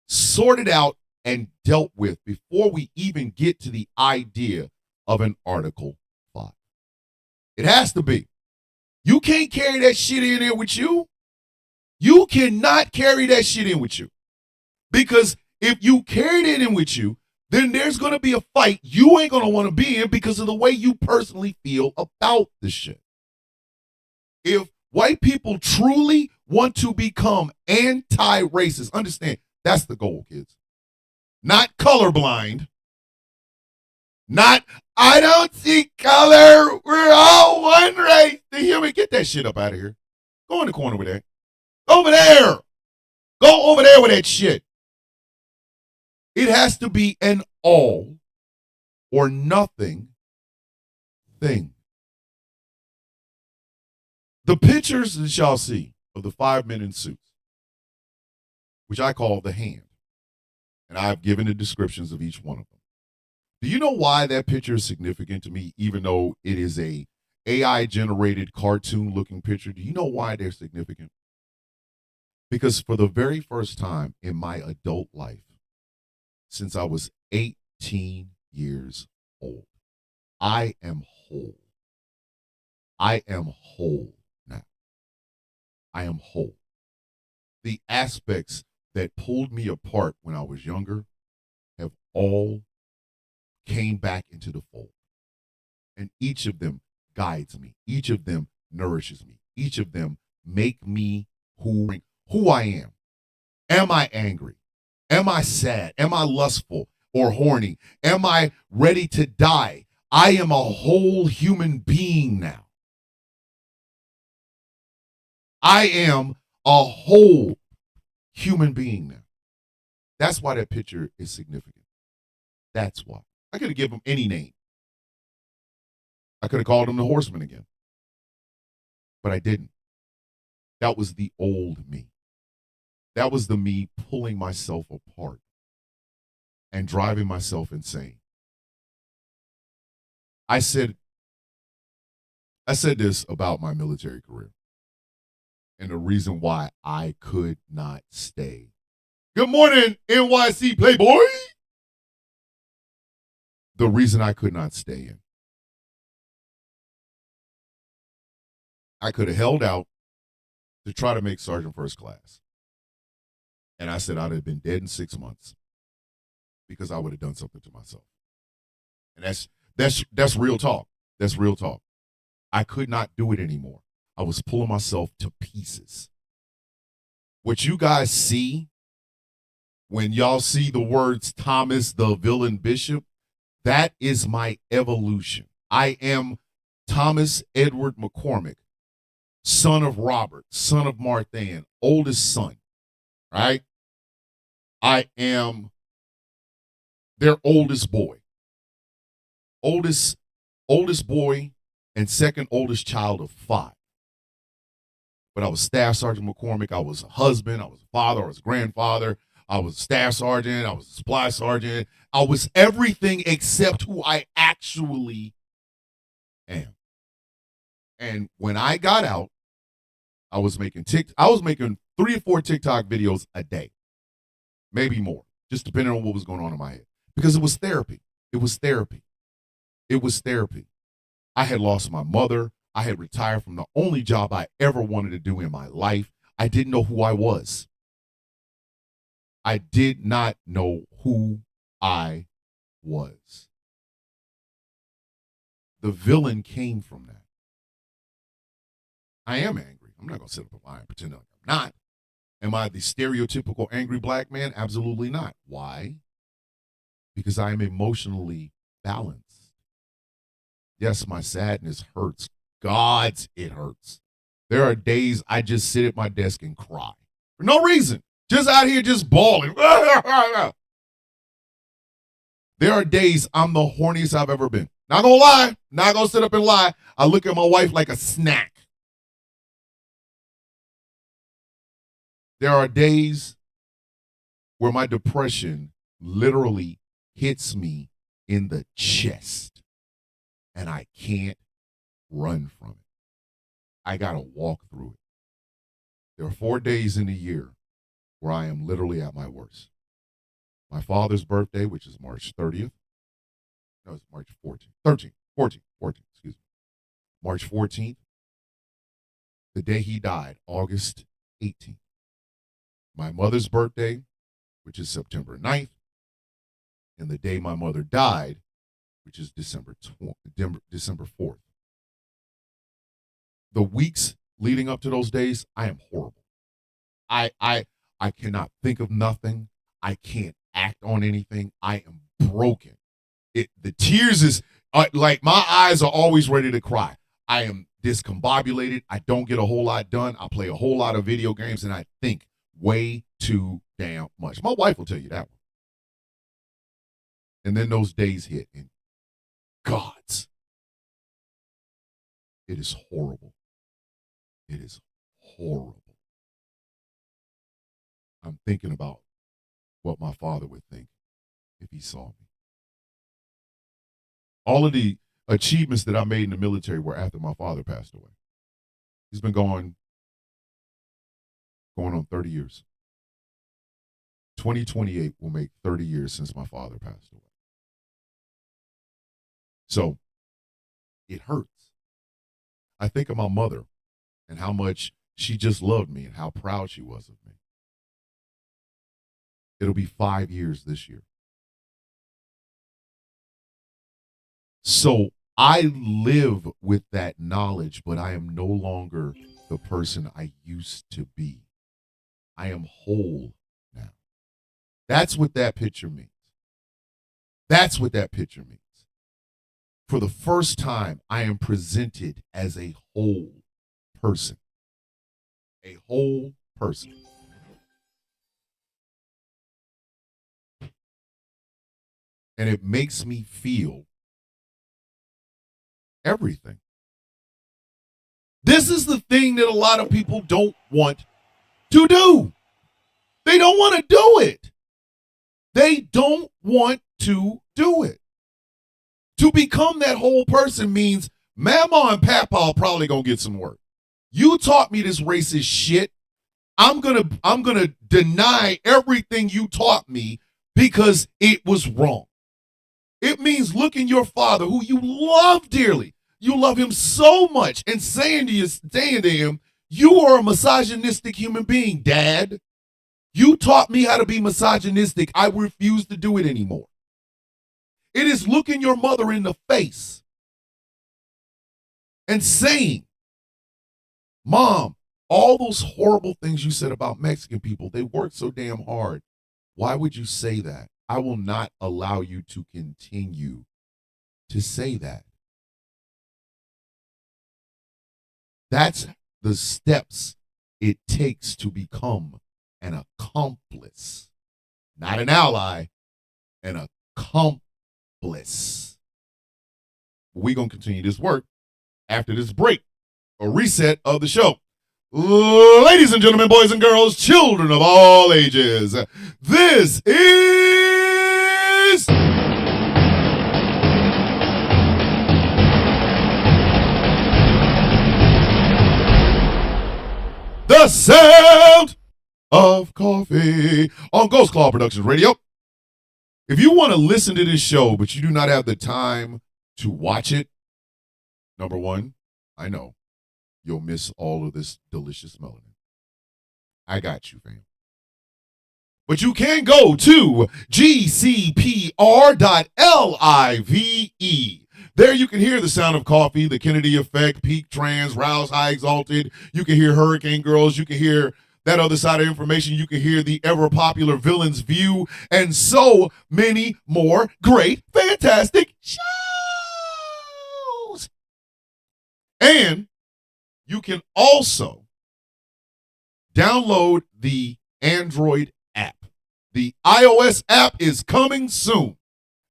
sorted out and dealt with before we even get to the idea of an Article 5. It has to be. You can't carry that shit in there with you. You cannot carry that shit in with you. Because if you carried it in with you, then there's going to be a fight you ain't going to want to be in because of the way you personally feel about the shit. If white people truly want to become anti-racist, understand, that's the goal, kids. Not colorblind. Not, I don't see color. We're all one race. The human, get that shit up out of here. Go in the corner with that. Over there. Go over there with that shit. It has to be an all or nothing thing. The pictures that y'all see of the 5 men in suits, which I call the hand, and I've given the descriptions of each one of them. Do you know why that picture is significant to me, even though it is a AI-generated cartoon-looking picture? Do you know why they're significant? Because for the very first time in my adult life, since I was 18 years old, I am whole. I am whole now. I am whole. The aspects that pulled me apart when I was younger have all came back into the fold. And each of them guides me. Each of them nourishes me. Each of them make me who I am. Am I angry? Am I sad? Am I lustful or horny? Am I ready to die? I am a whole human being now. I am a whole human being now. That's why that picture is significant. That's why. I could have given him any name. I could have called him the Horseman again. But I didn't. That was the old me. That was the me pulling myself apart and driving myself insane. I said this about my military career and the reason why I could not stay. Good morning, NYC Playboy. The reason I could not stay in. I could have held out to try to make Sergeant First Class. And I said I'd have been dead in 6 months because I would have done something to myself. And that's real talk. That's real talk. I could not do it anymore. I was pulling myself to pieces. What you guys see when y'all see the words Thomas the Villain Bishop, that is my evolution. I am Thomas Edward McCormick, son of Robert, son of Marthan, oldest son. Right? I am their oldest boy. Oldest boy and second oldest child of 5. But I was Staff Sergeant McCormick. I was a husband. I was a father. I was a grandfather. I was a staff sergeant. I was a supply sergeant. I was everything except who I actually am. And when I got out, I was making 3 or 4 TikTok videos a day, maybe more, just depending on what was going on in my head. Because it was therapy. It was therapy. It was therapy. I had lost my mother. I had retired from the only job I ever wanted to do in my life. I didn't know who I was. I did not know who I was. The villain came from that. I am angry. I'm not going to sit up and lie and pretend like I'm not. Am I the stereotypical angry black man? Absolutely not. Why? Because I am emotionally balanced. Yes, my sadness hurts. God's, it hurts. There are days I just sit at my desk and cry for no reason. Just out here just bawling. There are days I'm the horniest I've ever been. Not gonna lie. Not gonna sit up and lie. I look at my wife like a snack. There are days where my depression literally hits me in the chest and I can't run from it. I gotta walk through it. There are 4 days in a year where I am literally at my worst. My father's birthday, which is March 30th. No, it's March 14th. 14th, excuse me. March 14th. The day he died, August 18th. My mother's birthday, which is September 9th. And the day my mother died, which is December 4th. The weeks leading up to those days, I am horrible. I cannot think of nothing. I can't act on anything. I am broken. The tears is like my eyes are always ready to cry. I am discombobulated. I don't get a whole lot done. I play a whole lot of video games and I think way too damn much. My wife will tell you that one. And then those days hit and gods, it is horrible. It is horrible. I'm thinking about what my father would think if he saw me. All of the achievements that I made in the military were after my father passed away. He's been going on 30 years. 2028 will make 30 years since my father passed away. So it hurts. I think of my mother and how much she just loved me and how proud she was of me. It'll be 5 years this year. So I live with that knowledge, but I am no longer the person I used to be. I am whole now. That's what that picture means. That's what that picture means. For the first time, I am presented as a whole person. A whole person. And it makes me feel everything. This is the thing that a lot of people don't want to do. They don't want to do it. They don't want to do it. To become that whole person means Mama and Papa are probably gonna get some work. You taught me this racist shit. I'm gonna deny everything you taught me because it was wrong. It means looking your father, who you love dearly, you love him so much, and saying to him, you are a misogynistic human being, Dad. You taught me how to be misogynistic. I refuse to do it anymore. It is looking your mother in the face and saying, Mom, all those horrible things you said about Mexican people, they work so damn hard. Why would you say that? I will not allow you to continue to say that. That's the steps it takes to become an accomplice, not an ally, an accomplice. We're going to continue this work after this break, a reset of the show. Ladies and gentlemen, boys and girls, children of all ages, this is the sound of coffee on Ghost Claw Productions Radio. If you want to listen to this show, but you do not have the time to watch it, number one, I know you'll miss all of this delicious melanin. I got you, fam. But you can go to gcpr.live. There you can hear the sound of coffee, the Kennedy effect, peak trans, rouse, high exalted. You can hear Hurricane Girls. You can hear that other side of information. You can hear the ever popular Villain's View and so many more great, fantastic shows. And you can also download the Android app. The iOS app is coming soon.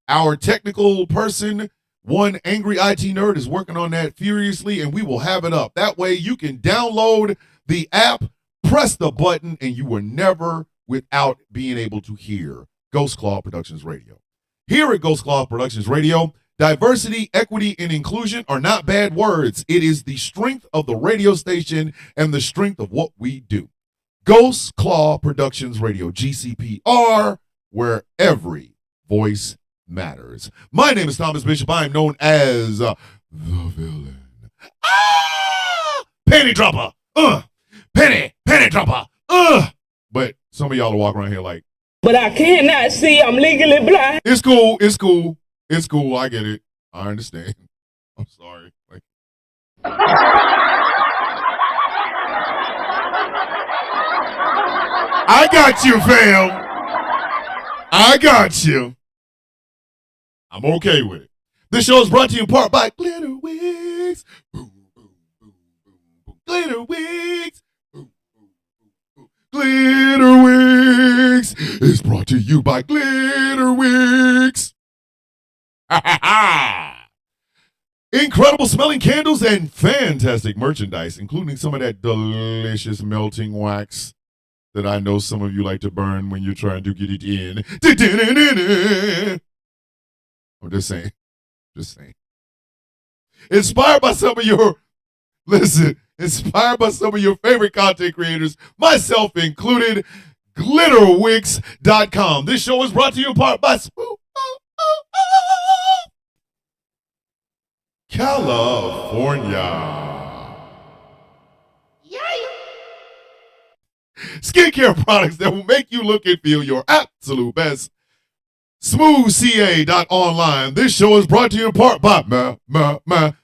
Our technical person, one angry IT nerd, is working on that furiously, and we will have it up. That way you can download the app, press the button, and you are never without being able to hear Ghost Claw Productions Radio. Here at Ghost Claw Productions Radio, diversity, equity, and inclusion are not bad words. It is the strength of the radio station and the strength of what we do. Ghost Claw Productions Radio, GCPR, where every voice matters. My name is Thomas Bishop. I am known as the villain. Penny dropper. Penny dropper. But some of y'all are walking around here like, but I cannot see. I'm legally blind. It's cool. It's cool. It's cool. I get it. I understand. I'm sorry. Like, I got you, fam. I got you. I'm okay with it. This show is brought to you in part by Glitter Wigs. Boom, boom, boom, boom, boom. Glitter Wigs. Boom, boom, boom, boom. Glitter Wigs is brought to you by Glitter Wigs. Ha ha ha! Incredible smelling candles and fantastic merchandise, including some of that delicious melting wax that I know some of you like to burn when you're trying to get it in. I'm just saying. Just saying. Inspired by some of your favorite content creators, myself included, glitterwix.com. This show is brought to you in part by California. Skincare products that will make you look and feel your absolute best. SmoothCA.online. This show is brought to you in part by Melanated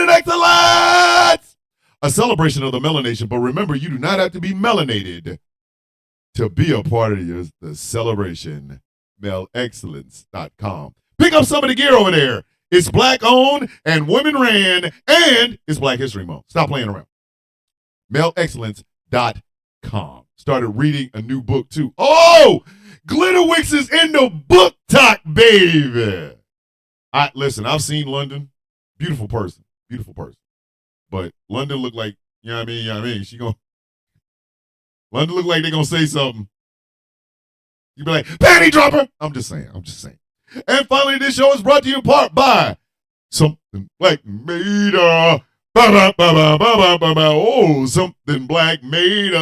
Excellence. A celebration of the melanation, but remember, you do not have to be melanated to be a part of the celebration. MelExcellence.com. Pick up some of the gear over there. It's black owned and women ran, and it's Black History Month. Stop playing around. MelExcellence.com. Started reading a new book too. Oh, Glitterwix is in the book talk, baby. Listen, I've seen London. Beautiful person. But London look like, you know what I mean? London look like they're gonna say something. You be like, panty dropper. I'm just saying. And finally, this show is brought to you in part by Something Black Made. Oh, something black made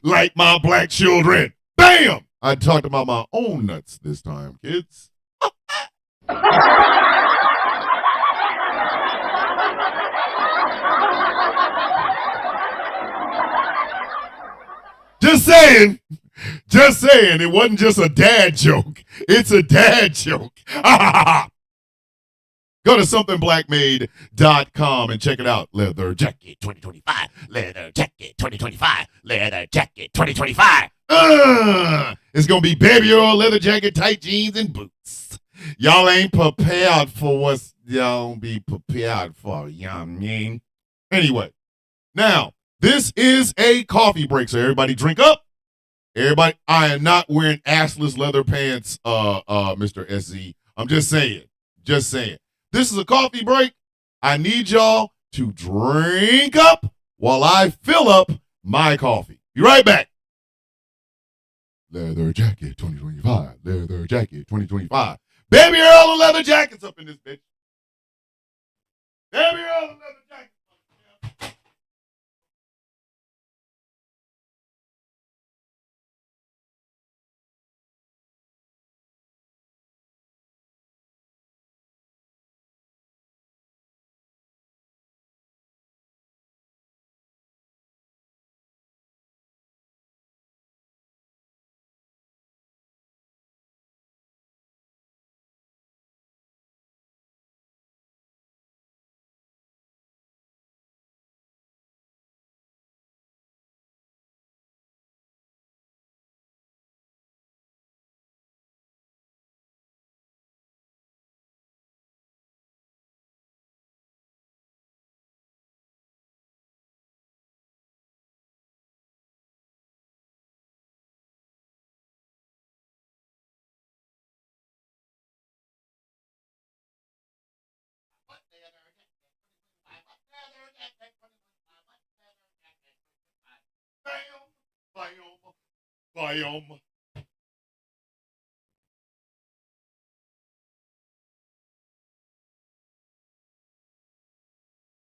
like my black children. Bam! I talked about my own nuts this time, kids. Just saying, it wasn't just a dad joke. It's a dad joke. Go to somethingblackmade.com and check it out. Leather jacket 2025. Leather jacket 2025. Leather jacket 2025. It's going to be baby oil, leather jacket, tight jeans, and boots. Y'all ain't prepared for what y'all be prepared for, you know what I mean? Anyway, now, this is a coffee break, so everybody drink up. Everybody, I am not wearing assless leather pants, Mr. SZ. I'm just saying. This is a coffee break. I need y'all to drink up while I fill up my coffee. Be right back. Leather jacket 2025. Leather jacket 2025. Baby Earl and leather jackets up in this bitch. Baby Earl and leather jackets. biome.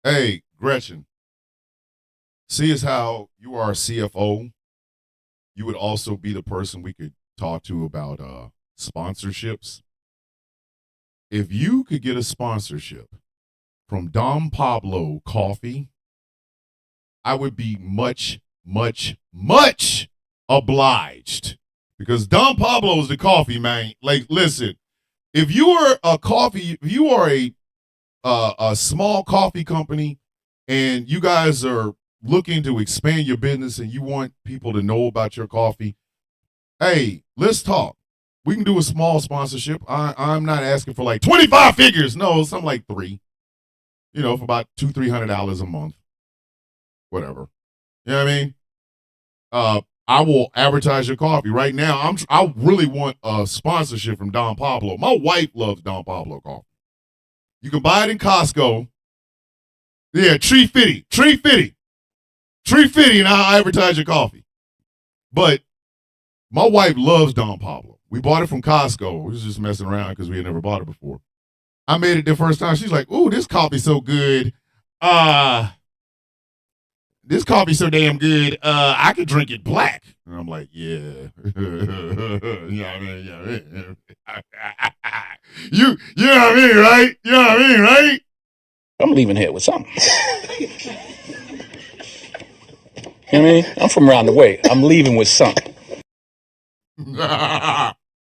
Hey, Gretchen, see as how you are a CFO, you would also be the person we could talk to about sponsorships. If you could get a sponsorship from Don Pablo Coffee, I would be much, much, much obliged. Because Don Pablo's the coffee, man. Like, listen, if you are a coffee, if you are a small coffee company and you guys are looking to expand your business and you want people to know about your coffee, hey, let's talk. We can do a small sponsorship. I'm not asking for like 25 figures. No, something like 3. For about $200-$300 a month. Whatever. You know what I mean? I will advertise your coffee right now. I really want a sponsorship from Don Pablo. My wife loves Don Pablo coffee. You can buy it in Costco. Yeah, $3.50, and I'll advertise your coffee. But my wife loves Don Pablo. We bought it from Costco. We was just messing around because we had never bought it before. I made it the first time. She's like, "Ooh, this coffee's so good. This coffee's so damn good. I could drink it black." And I'm like, "Yeah, yeah, yeah." You know what I mean, right? You know what I mean, right? I'm leaving here with something. You know what I mean? I'm from around the way. I'm leaving with something.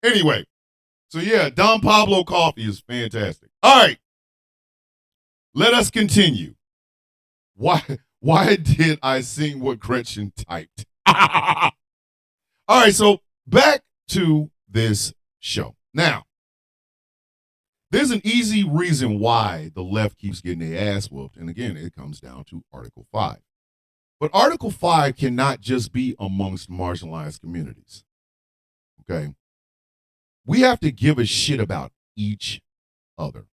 Anyway, so yeah, Don Pablo coffee is fantastic. All right, let us continue. Why did I sing what Gretchen typed? All right, so back to this show. Now, there's an easy reason why the left keeps getting their ass whooped. And again, it comes down to Article 5. But Article 5 cannot just be amongst marginalized communities. Okay? We have to give a shit about each other.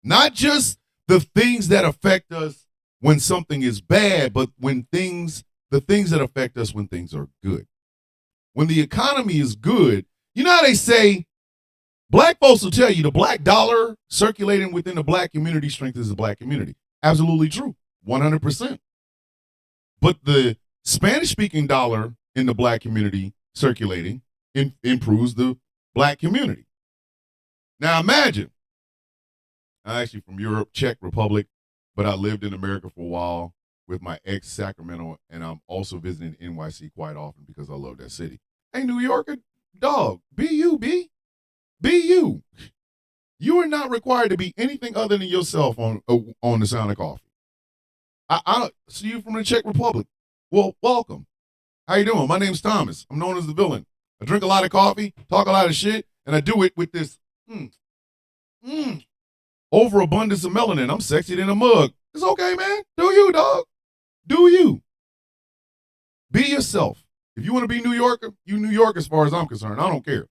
Not just the things that affect us when something is bad, but the things that affect us when things are good. When the economy is good, you know how they say, black folks will tell you the black dollar circulating within the black community strengthens the black community. Absolutely true. 100%. But the Spanish-speaking dollar in the black community circulating improves the black community. Now imagine, I'm actually from Europe, Czech Republic, but I lived in America for a while with my ex Sacramento, and I'm also visiting NYC quite often because I love that city. Hey, New Yorker, dog, be you, B. Be you. You are not required to be anything other than yourself on the Sound of Coffee. I see you from the Czech Republic. Well, welcome. How you doing? My name's Thomas. I'm known as the villain. I drink a lot of coffee, talk a lot of shit, and I do it with this overabundance of melanin. I'm sexy in a mug. It's okay, man. Do you, dog? Do you? Be yourself. If you want to be New Yorker, you New York as far as I'm concerned. I don't care.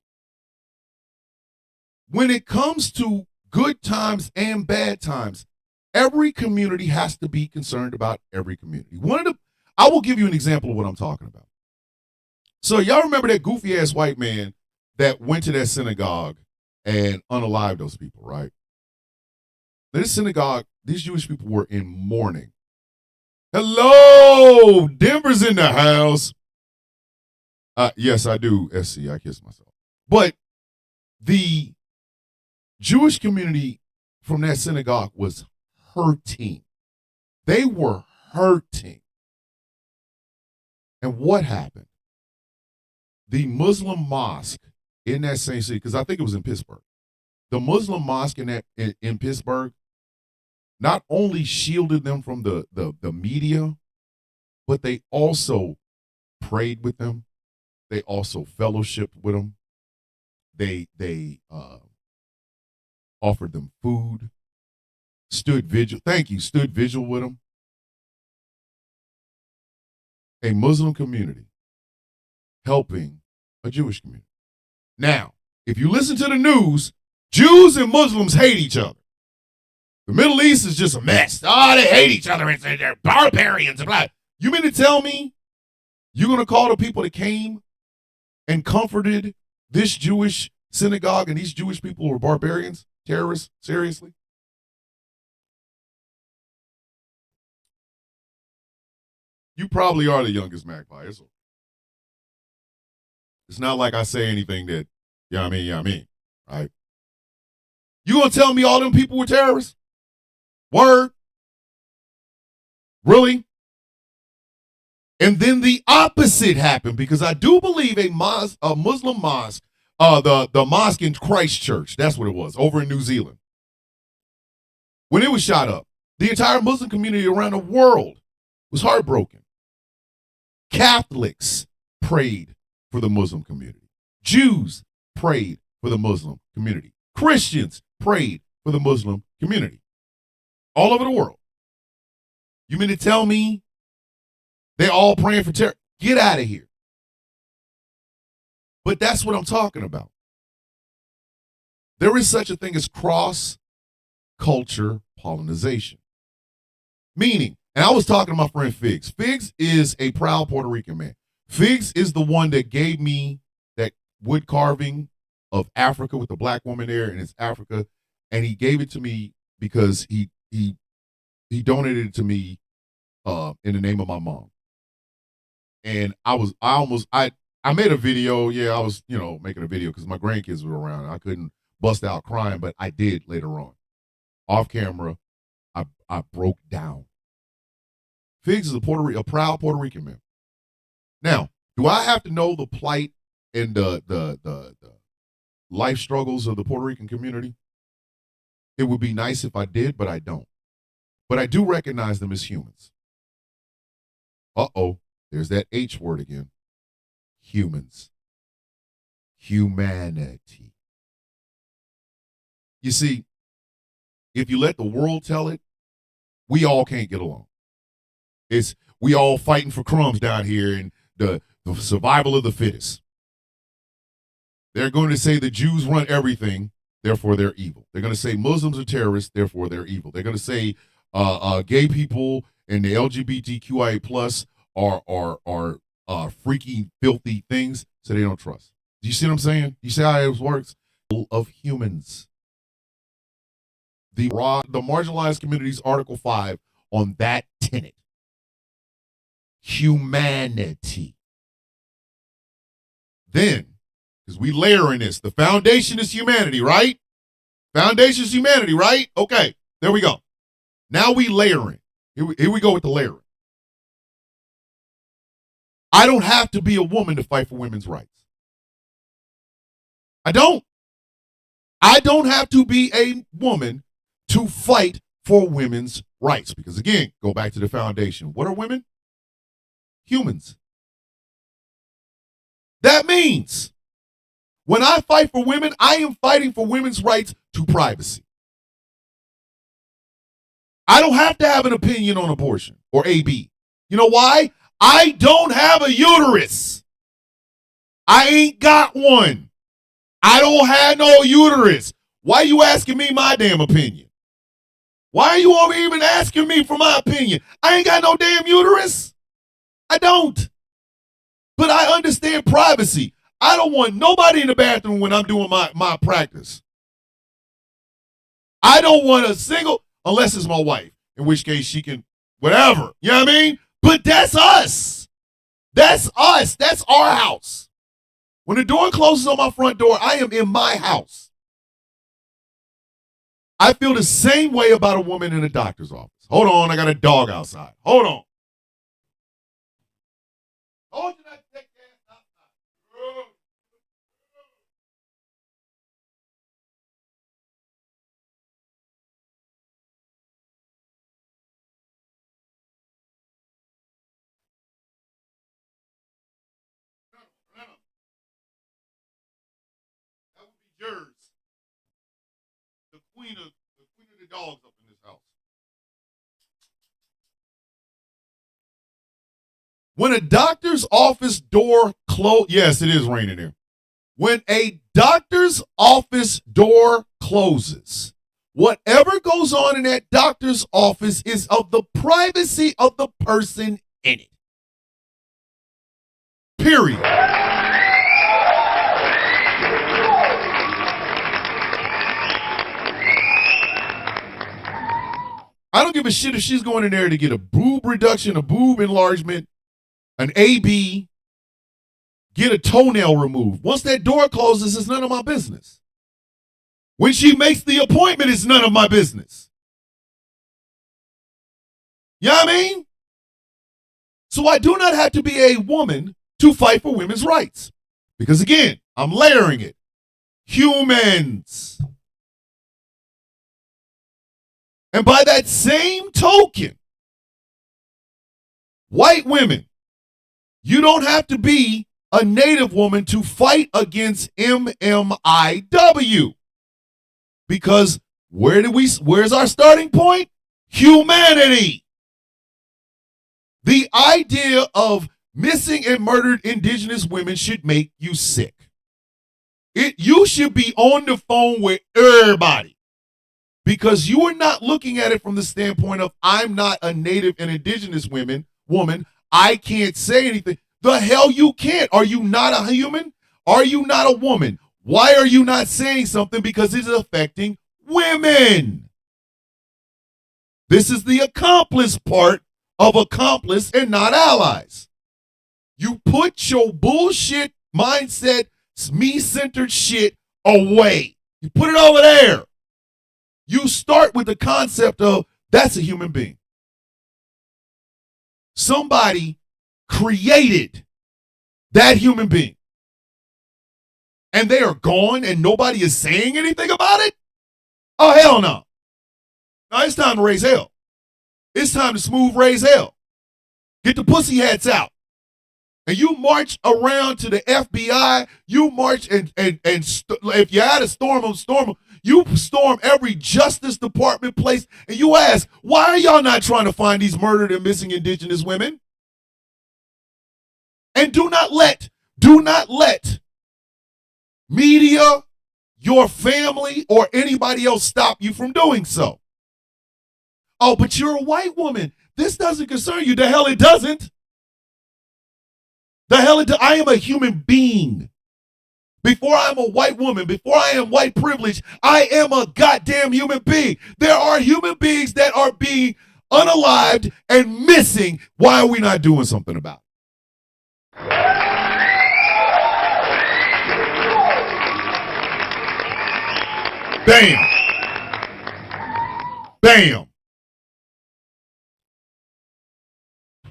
When it comes to good times and bad times, every community has to be concerned about every community. I will give you an example of what I'm talking about. So y'all remember that goofy ass white man that went to that synagogue and unalived those people, right? This synagogue, these Jewish people were in mourning. Hello, Denver's in the house. Yes, I do, SC. I kiss myself. But the Jewish community from that synagogue was hurting. They were hurting. And what happened? The Muslim mosque in that same city, because I think it was in Pittsburgh, the Muslim mosque in Pittsburgh not only shielded them from the media, but they also prayed with them. They also fellowshiped with them. They offered them food, stood vigil. Thank you, stood vigil with them. A Muslim community helping a Jewish community. Now, if you listen to the news, Jews and Muslims hate each other. The Middle East is just a mess. Oh, they hate each other. They're barbarians and blah. You mean to tell me you're going to call the people that came and comforted this Jewish synagogue and these Jewish people were barbarians, terrorists, seriously? You probably are the youngest magpie. It's not like I say anything that, I mean, right? You gonna tell me all them people were terrorists? Word? Really? And then the opposite happened, because I do believe a Muslim mosque, the mosque in Christchurch, that's what it was, over in New Zealand. When it was shot up, the entire Muslim community around the world was heartbroken. Catholics prayed for the Muslim community. Jews prayed for the Muslim community. Christians prayed for the Muslim community. All over the world. You mean to tell me they're all praying for terror? Get out of here. But that's what I'm talking about. There is such a thing as cross-culture pollination. Meaning, and I was talking to my friend Figs. Figs is a proud Puerto Rican man. Figs is the one that gave me that wood carving of Africa with the black woman there, and it's Africa. And he gave it to me because he donated it to me in the name of my mom. And I made a video. Yeah, I was, making a video because my grandkids were around. I couldn't bust out crying, but I did later on. Off camera, I broke down. Figs is a proud Puerto Rican man. Now, do I have to know the plight and the life struggles of the Puerto Rican community? It would be nice if I did, but I don't. But I do recognize them as humans. Uh-oh, there's that H word again. Humans. Humanity. You see, if you let the world tell it, we all can't get along. We all fighting for crumbs down here and the survival of the fittest. They're going to say the Jews run everything, therefore they're evil. They're going to say Muslims are terrorists, therefore they're evil. They're going to say gay people and the LGBTQIA plus are freaky, filthy things, so they don't trust. Do you see what I'm saying? You see how it works? Of humans. The marginalized communities, Article 5, on that tenet. Humanity. Then, because we layer in this, the foundation is humanity, right? Foundation is humanity, right? Okay, there we go. Now we layer in. Here we go with the layering. I don't have to be a woman to fight for women's rights. I don't. I don't have to be a woman to fight for women's rights. Because again, go back to the foundation. What are women? Humans. That means when I fight for women, I am fighting for women's rights to privacy. I don't have to have an opinion on abortion or AB. You know why? I don't have a uterus. I ain't got one. I don't have no uterus. Why are you asking me my damn opinion? Why are you even asking me for my opinion? I ain't got no damn uterus. I don't. But I understand privacy. I don't want nobody in the bathroom when I'm doing my practice. I don't want a single, unless it's my wife, in which case she can, whatever. You know what I mean? But that's us. That's us. That's our house. When the door closes on my front door, I am in my house. I feel the same way about a woman in a doctor's office. Hold on, I got a dog outside. Hold on. Told you not to take your ass outside. That would be yours. The queen of the dogs up in this house. When a doctor's office door closes, yes, it is raining here. When a doctor's office door closes, whatever goes on in that doctor's office is of the privacy of the person in it. Period. I don't give a shit if she's going in there to get a boob reduction, a boob enlargement, an AB, get a toenail removed. Once that door closes, it's none of my business. When she makes the appointment, it's none of my business. You know what I mean? So I do not have to be a woman to fight for women's rights. Because again, I'm layering it. Humans. And by that same token, white women, you don't have to be a native woman to fight against MMIW. Because where's our starting point? Humanity. The idea of missing and murdered indigenous women should make you sick. You should be on the phone with everybody because you are not looking at it from the standpoint of I'm not a native and indigenous woman. I can't say anything. The hell you can't. Are you not a human? Are you not a woman? Why are you not saying something? Because it is affecting women. This is the accomplice part of accomplice and not allies. You put your bullshit mindset, me-centered shit away. You put it over there. You start with the concept of that's a human being. Somebody created that human being. And they are gone and nobody is saying anything about it? Oh, hell no. No, it's time to raise hell. It's time to smooth raise hell. Get the pussy hats out. And you march around to the FBI. You march and if you had to storm them. You storm every Justice Department place. And you ask, why are y'all not trying to find these murdered and missing indigenous women? And do not let media, your family, or anybody else stop you from doing so. Oh, but you're a white woman. This doesn't concern you. The hell it doesn't. I am a human being. Before I'm a white woman, before I am white privilege, I am a goddamn human being. There are human beings that are being unalived and missing. Why are we not doing something about it? Bam. Bam.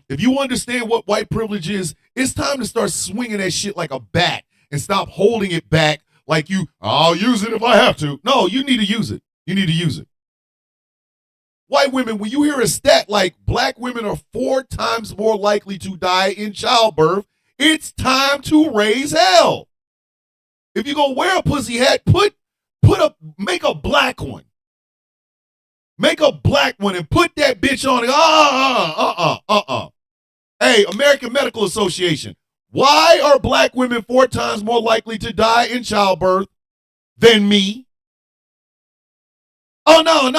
If you understand what white privilege is, it's time to start swinging that shit like a bat and stop holding it back like I'll use it if I have to. No, you need to use it. You need to use it. White women, when you hear a stat like black women are 4 times more likely to die in childbirth, it's time to raise hell. If you're going to wear a pussy hat, make a black one. Make a black one and put that bitch on it. Hey, American Medical Association, why are black women 4 times more likely to die in childbirth than me? Oh, no.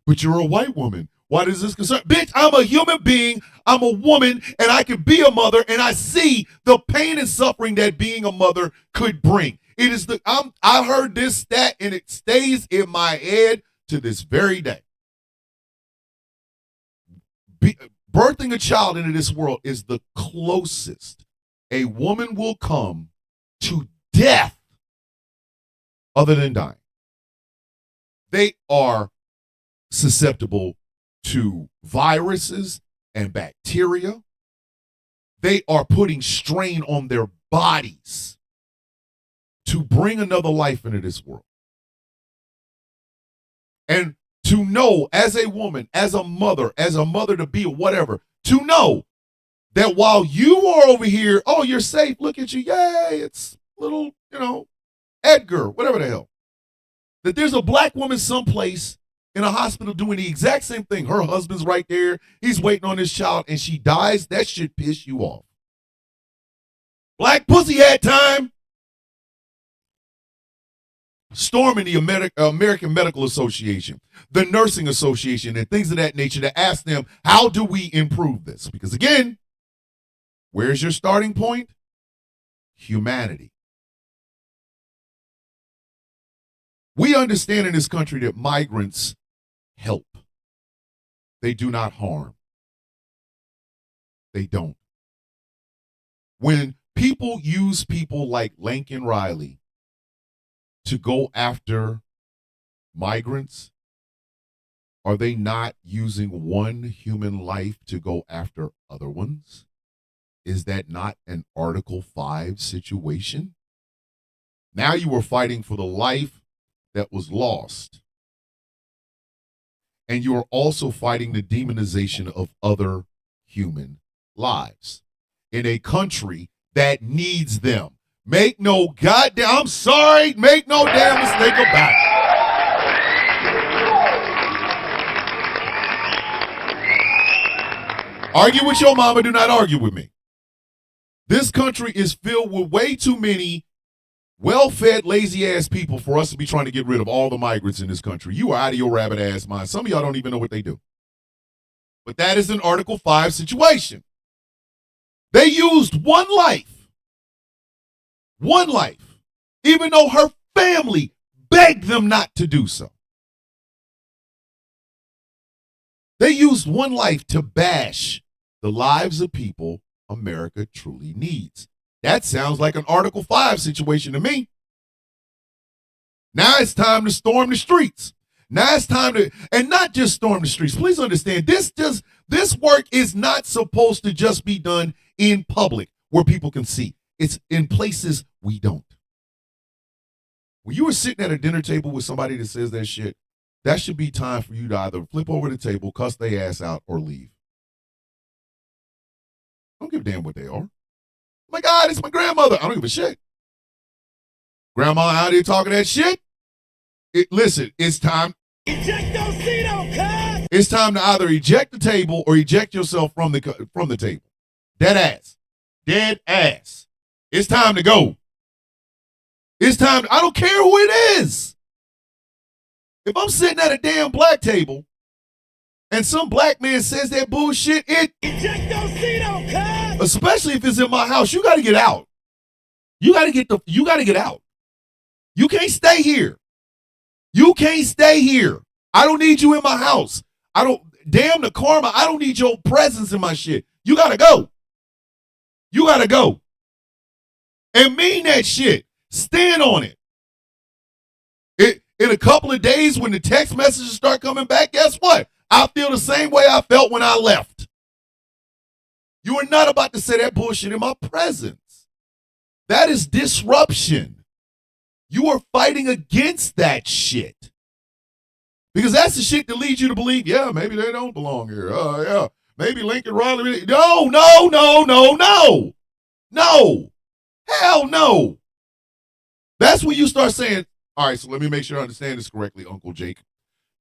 But you're a white woman. Why does this concern? Bitch, I'm a human being. I'm a woman, and I can be a mother, and I see the pain and suffering that being a mother could bring. It is I heard this stat, and it stays in my head to this very day. Birthing a child into this world is the closest a woman will come to death other than dying. They are susceptible to viruses and bacteria. They are putting strain on their bodies to bring another life into this world. And to know as a woman, as a mother to be or whatever, to know that while you are over here, oh, you're safe, look at you, yay, it's little, Edgar, whatever the hell. That there's a black woman someplace in a hospital doing the exact same thing. Her husband's right there, he's waiting on his child, and she dies. That should piss you off. Black pussy hat time. Storming the American Medical Association, the Nursing Association, and things of that nature to ask them, how do we improve this? Because again, where's your starting point? Humanity. We understand in this country that migrants help. They do not harm. They don't. When people use people like Lincoln Riley to go after migrants, are they not using one human life to go after other ones? Is that not an Article 5 situation? Now you are fighting for the life that was lost. And you are also fighting the demonization of other human lives in a country that needs them. Make no goddamn, I'm sorry, make no damn mistake about it. Argue with your mama, do not argue with me. This country is filled with way too many well-fed, lazy-ass people for us to be trying to get rid of all the migrants in this country. You are out of your rabbit-ass mind. Some of y'all don't even know what they do. But that is an Article 5 situation. They used one life, even though her family begged them not to do so. They used one life to bash the lives of people America truly needs. That sounds like an Article 5 situation to me. Now it's time to storm the streets. Now it's time to, and not just storm the streets. Please understand, this work is not supposed to just be done in public where people can see. It's in places we don't. When you are sitting at a dinner table with somebody that says that shit, that should be time for you to either flip over the table, cuss their ass out, or leave. I don't give a damn what they are. Oh my God, it's my grandmother. I don't give a shit. Grandma out here talking that shit. Listen, it's time. Ejectocito, cuz! It's time to either eject the table or eject yourself from the table. Dead ass. Dead ass. It's time to go. It's time. I don't care who it is. If I'm sitting at a damn black table and some black man says that bullshit, Ejectocito, cuz! especially if it's in my house, you got to get out. You got to get out. You can't stay here. You can't stay here. I don't need you in my house. Damn the karma. I don't need your presence in my shit. You got to go. You got to go. And mean that shit. Stand on it. In a couple of days when the text messages start coming back, guess what? I feel the same way I felt when I left. You are not about to say that bullshit in my presence. That is disruption. You are fighting against that shit. Because that's the shit that leads you to believe, yeah, maybe they don't belong here. Oh, yeah, maybe Lincoln Riley. No. No. Hell no. That's when you start saying, all right, so let me make sure I understand this correctly, Uncle Jake.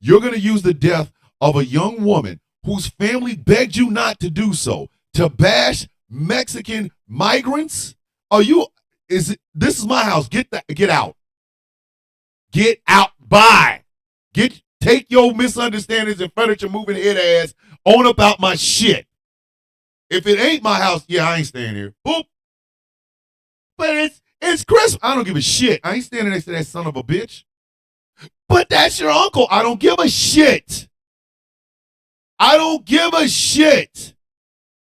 You're going to use the death of a young woman whose family begged you not to do so to bash Mexican migrants? This is my house. Get out. Get out. Bye. Take your misunderstandings and furniture moving head ass on up out my shit. If it ain't my house, yeah, I ain't staying here. Boop. But it's Christmas. I don't give a shit. I ain't standing next to that son of a bitch. But that's your uncle. I don't give a shit. I don't give a shit.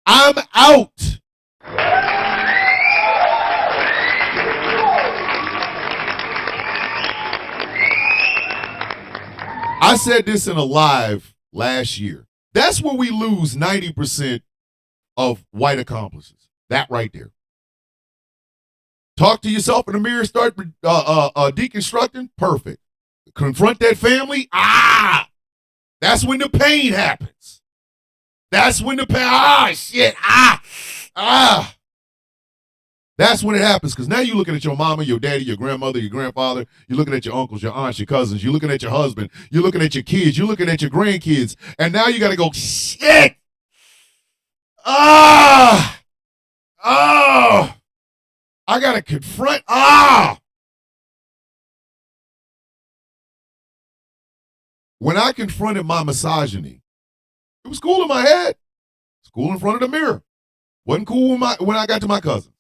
I'm out. I said this in a live last year. That's where we lose 90% of white accomplices. That right there. Talk to yourself in the mirror, start deconstructing. Perfect. Confront that family. That's when the pain happens. That's when the pain. Shit. That's when it happens, because now you're looking at your mama, your daddy, your grandmother, your grandfather. You're looking at your uncles, your aunts, your cousins. You're looking at your husband. You're looking at your kids. You're looking at your grandkids. And now you got to go, shit. I got to confront. When I confronted my misogyny, it was cool in my head. It's cool in front of the mirror. Wasn't cool when I got to my cousins.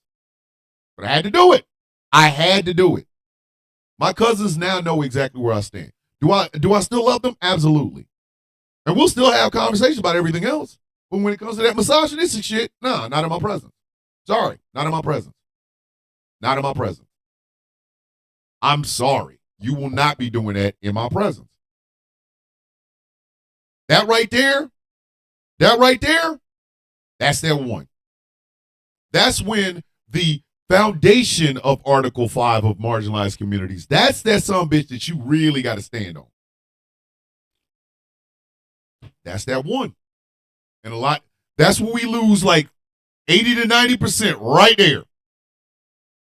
But I had to do it. I had to do it. My cousins now know exactly where I stand. Do I still love them? Absolutely. And we'll still have conversations about everything else. But when it comes to that misogynistic shit, nah, not in my presence. Sorry, not in my presence. Not in my presence. I'm sorry. You will not be doing that in my presence. That right there, that's that one. That's when the foundation of Article 5 of marginalized communities, that's that son bitch that you really got to stand on. That's that one. And a lot, that's when we lose like 80 to 90% right there.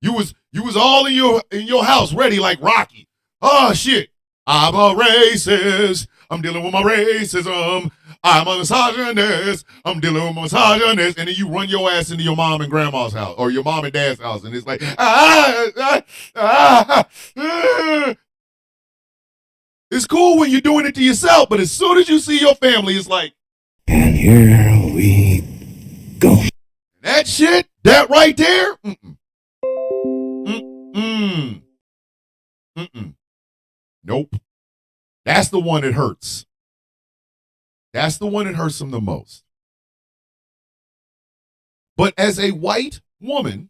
You was all in your house ready like Rocky. Oh shit. I'm a racist. I'm dealing with my racism. I'm a misogynist. I'm dealing with my misogynist. And then you run your ass into your mom and grandma's house or your mom and dad's house. And it's like, It's cool when you're doing it to yourself, but as soon as you see your family, it's like, And here we go. that shit, that right there, Nope. That's the one that hurts. That's the one that hurts them the most. But as a white woman,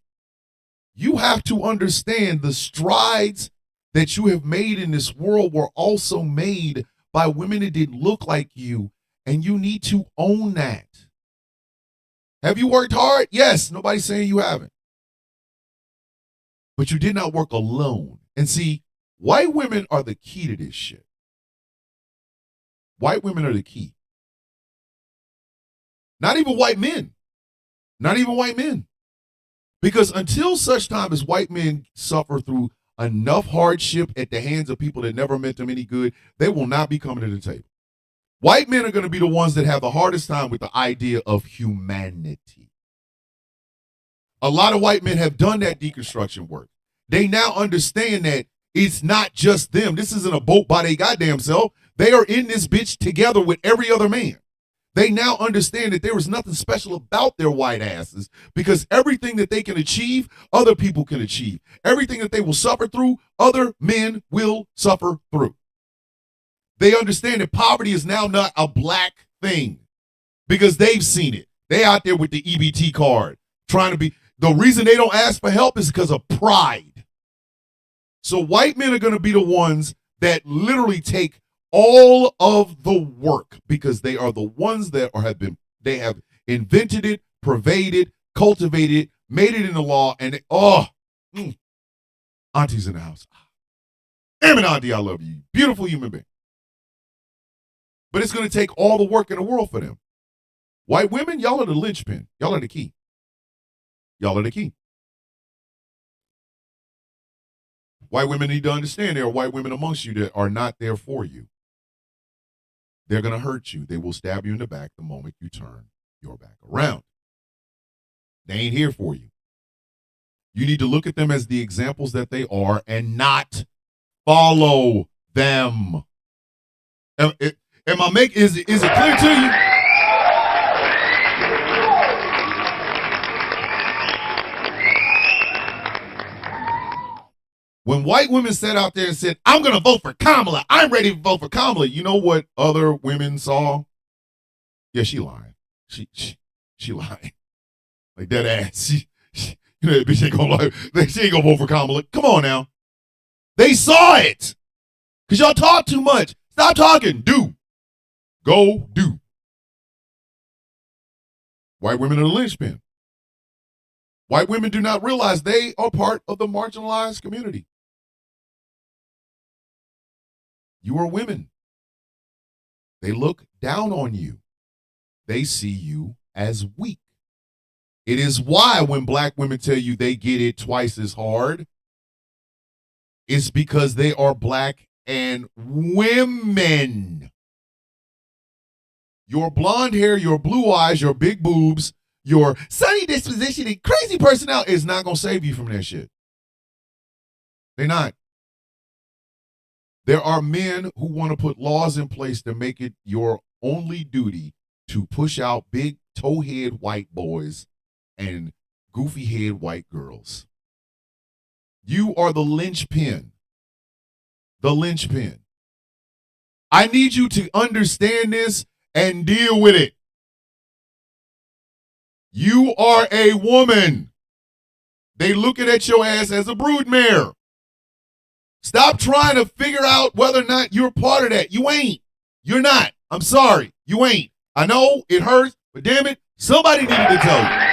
you have to understand the strides that you have made in this world were also made by women that didn't look like you, and you need to own that. Have you worked hard? Yes. Nobody's saying you haven't. But you did not work alone. And see, white women are the key to this shit. White women are the key. Not even white men. Not even white men. Because until such time as white men suffer through enough hardship at the hands of people that never meant them any good, they will not be coming to the table. White men are going to be the ones that have the hardest time with the idea of humanity. A lot of white men have done that deconstruction work. They now understand that it's not just them. This isn't a boat by their goddamn self. They are in this bitch together with every other man. They now understand that there is nothing special about their white asses because everything that they can achieve, other people can achieve. Everything that they will suffer through, other men will suffer through. They understand that poverty is now not a black thing because they've seen it. They out there with the EBT card trying to be. The reason they don't ask for help is because of pride. So white men are going to be the ones that literally take all of the work because they are the ones that they have invented it, pervaded, cultivated it, made it into law, and Auntie's in the house. Damn it, Auntie, I love you. Beautiful human being. But it's going to take all the work in the world for them. White women, y'all are the linchpin. Y'all are the key. Y'all are the key. White women need to understand there are white women amongst you that are not there for you. They're going to hurt you. They will stab you in the back the moment you turn your back around. They ain't here for you. You need to look at them as the examples that they are and not follow them. Is it clear to you? When white women sat out there and said, I'm going to vote for Kamala. I'm ready to vote for Kamala. You know what other women saw? Yeah, she lying. She lying. Like that ass. She you know, that bitch ain't gonna lie. She ain't gonna vote for Kamala. Come on now. They saw it. Because y'all talk too much. Stop talking. Do. Go do. White women are the linchpin. White women do not realize they are part of the marginalized community. You are women. They look down on you. They see you as weak. It is why when black women tell you they get it twice as hard, it's because they are black and women. Your blonde hair, your blue eyes, your big boobs, your sunny disposition and crazy personality is not going to save you from that shit. They're not. There are men who want to put laws in place to make it your only duty to push out big towhead white boys and goofy head white girls. You are the linchpin. The linchpin. I need you to understand this and deal with it. You are a woman. They looking at your ass as a broodmare. Stop trying to figure out whether or not you're part of that. You ain't. You're not. I'm sorry. You ain't. I know it hurts, but damn it, somebody needed to tell you.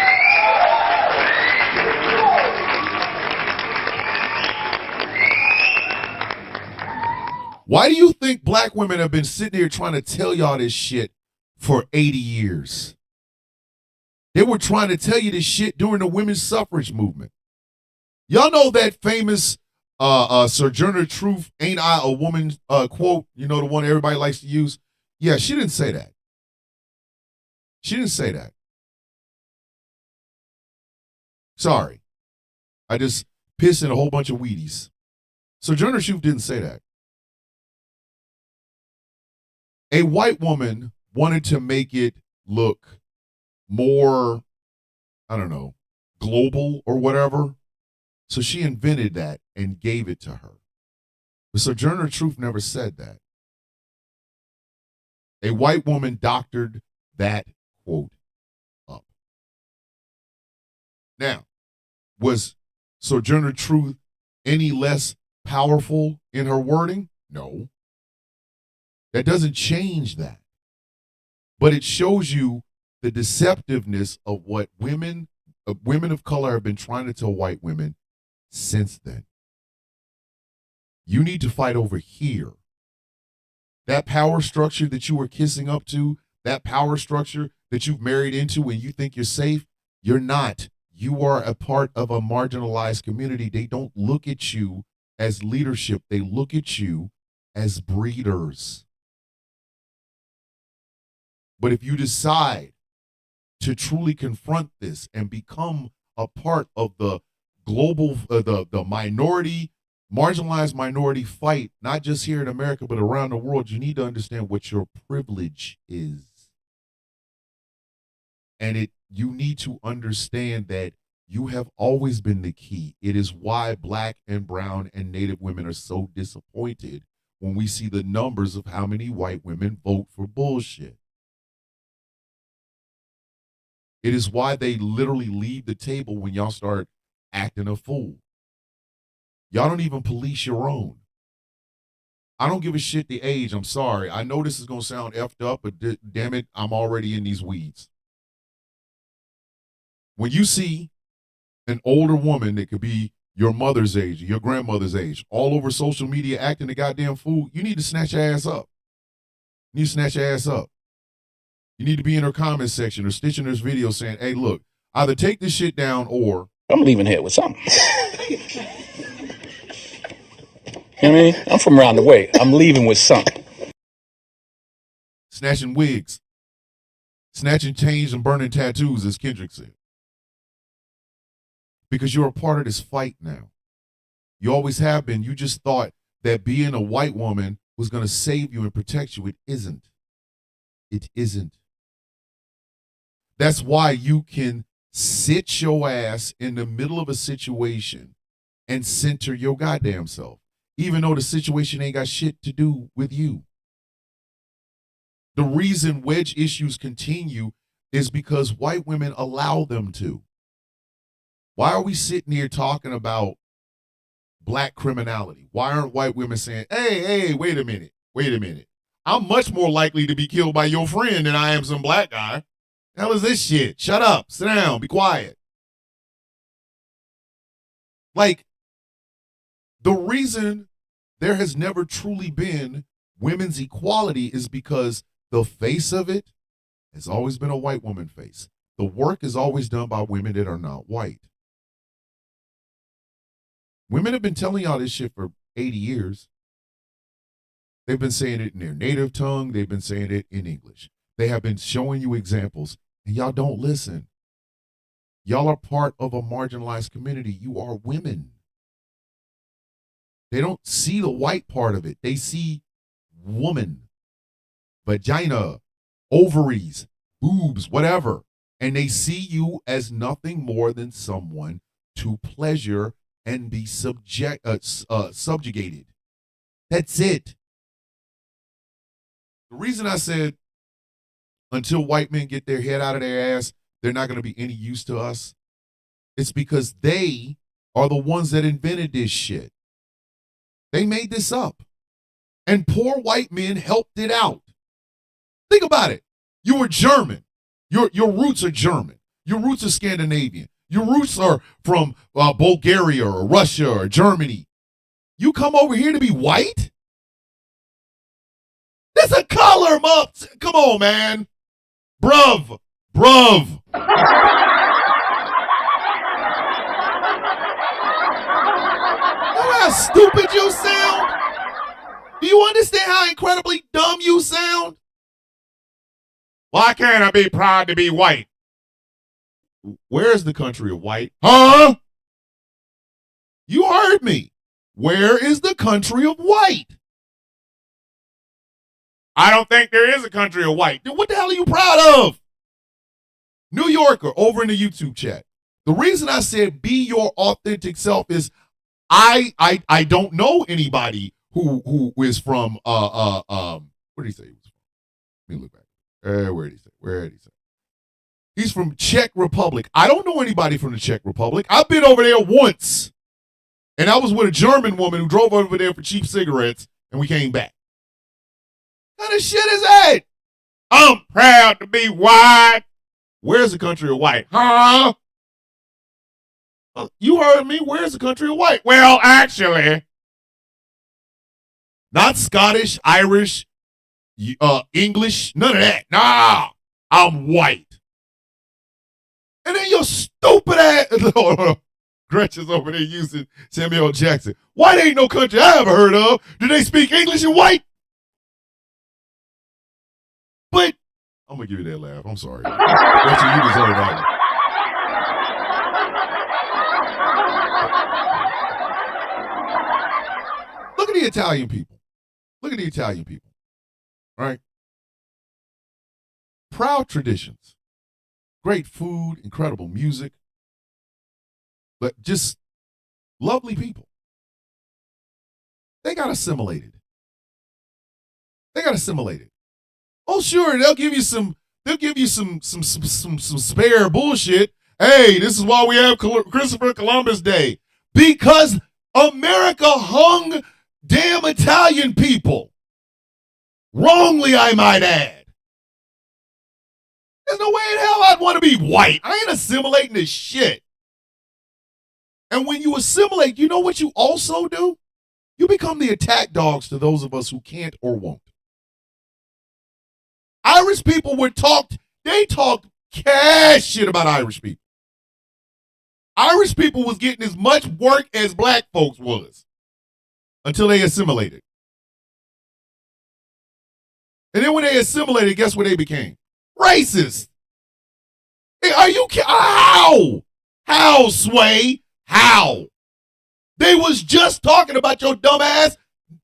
Why do you think black women have been sitting here trying to tell y'all this shit for 80 years? They were trying to tell you this shit during the women's suffrage movement. Y'all know that famous Sojourner Truth, ain't I a woman quote, you know, the one everybody likes to use? Yeah, she didn't say that. She didn't say that. Sorry. I just pissed in a whole bunch of Wheaties. Sojourner Truth didn't say that. A white woman wanted to make it look more, I don't know, global or whatever. So she invented that and gave it to her. But Sojourner Truth never said that. A white woman doctored that quote up. Now, was Sojourner Truth any less powerful in her wording? No. That doesn't change that. But it shows you the deceptiveness of what women of color have been trying to tell white women since then. You need to fight over here. That power structure that you were kissing up to, that power structure that you've married into and you think you're safe, you're not. You are a part of a marginalized community. They don't look at you as leadership. They look at you as breeders. But if you decide to truly confront this and become a part of the global, the minority, marginalized minority fight, not just here in America, but around the world, you need to understand what your privilege is. And you need to understand that you have always been the key. It is why Black and brown and Native women are so disappointed when we see the numbers of how many white women vote for bullshit. It is why they literally leave the table when y'all start acting a fool. Y'all don't even police your own. I don't give a shit the age. I'm sorry. I know this is going to sound effed up, but damn it, I'm already in these weeds. When you see an older woman that could be your mother's age, your grandmother's age, all over social media acting a goddamn fool, you need to snatch your ass up. You need to snatch your ass up. You need to be in her comment section or stitching her video saying, hey, look, either take this shit down or I'm leaving here with something. You know what I mean? I'm from around the way. I'm leaving with something. snatching wigs, snatching chains and burning tattoos, as Kendrick said. Because you're a part of this fight now. You always have been. You just thought that being a white woman was going to save you and protect you. It isn't. It isn't. That's why you can sit your ass in the middle of a situation and center your goddamn self, even though the situation ain't got shit to do with you. The reason wedge issues continue is because white women allow them to. Why are we sitting here talking about black criminality? Why aren't white women saying, hey, wait a minute. I'm much more likely to be killed by your friend than I am some black guy. The hell is this shit? Shut up, sit down, be quiet. Like, the reason there has never truly been women's equality is because the face of it has always been a white woman face. The work is always done by women that are not white. Women have been telling y'all this shit for 80 years. They've been saying it in their native tongue. They've been saying it in English. They have been showing you examples, and y'all don't listen. Y'all are part of a marginalized community. You are women. They don't see the white part of it. They see woman, vagina, ovaries, boobs, whatever. And they see you as nothing more than someone to pleasure and be subjugated. That's it. The reason I said until white men get their head out of their ass, they're not going to be any use to us. It's because they are the ones that invented this shit. They made this up. And poor white men helped it out. Think about it. You were German. Your roots are German. Your roots are Scandinavian. Your roots are from Bulgaria or Russia or Germany. You come over here to be white? There's a color, come on, man. Bruv. How stupid you sound? Do you understand how incredibly dumb you sound? Why can't I be proud to be white? Where is the country of white? Huh? You heard me. Where is the country of white? I don't think there is a country of white. Then what the hell are you proud of? New Yorker over in the YouTube chat. The reason I said be your authentic self is I don't know anybody who is from where did he say he was from? Let me look back. Where did he say? He's from Czech Republic. I don't know anybody from the Czech Republic. I've been over there once. And I was with a German woman who drove over there for cheap cigarettes, and we came back. What kind of shit is that? I'm proud to be white. Where's the country of white? Huh? You heard me. Where's the country of white? Well, actually, not Scottish, Irish, English, none of that. Nah, I'm white. And then your stupid ass, Gretchen's over there using Samuel L. Jackson. White ain't no country I ever heard of. Do they speak English in white? But I'm gonna give you that laugh. I'm sorry. Gretchen, you deserve that one. Look at the Italian people. Look at the Italian people. Right? Proud traditions. Great food, incredible music. But just lovely people. They got assimilated. Oh, sure, they'll give you some spare bullshit. Hey, this is why we have Christopher Columbus Day. Because America hung damn Italian people. Wrongly, I might add. There's no way in hell I'd want to be white. I ain't assimilating this shit. And when you assimilate, you know what you also do? You become the attack dogs to those of us who can't or won't. Irish people they talked cash shit about Irish people. Irish people was getting as much work as black folks was until they assimilated. And then when they assimilated, guess what they became? Racist. Hey, are you kidding? How, Sway? How? They was just talking about your dumb ass,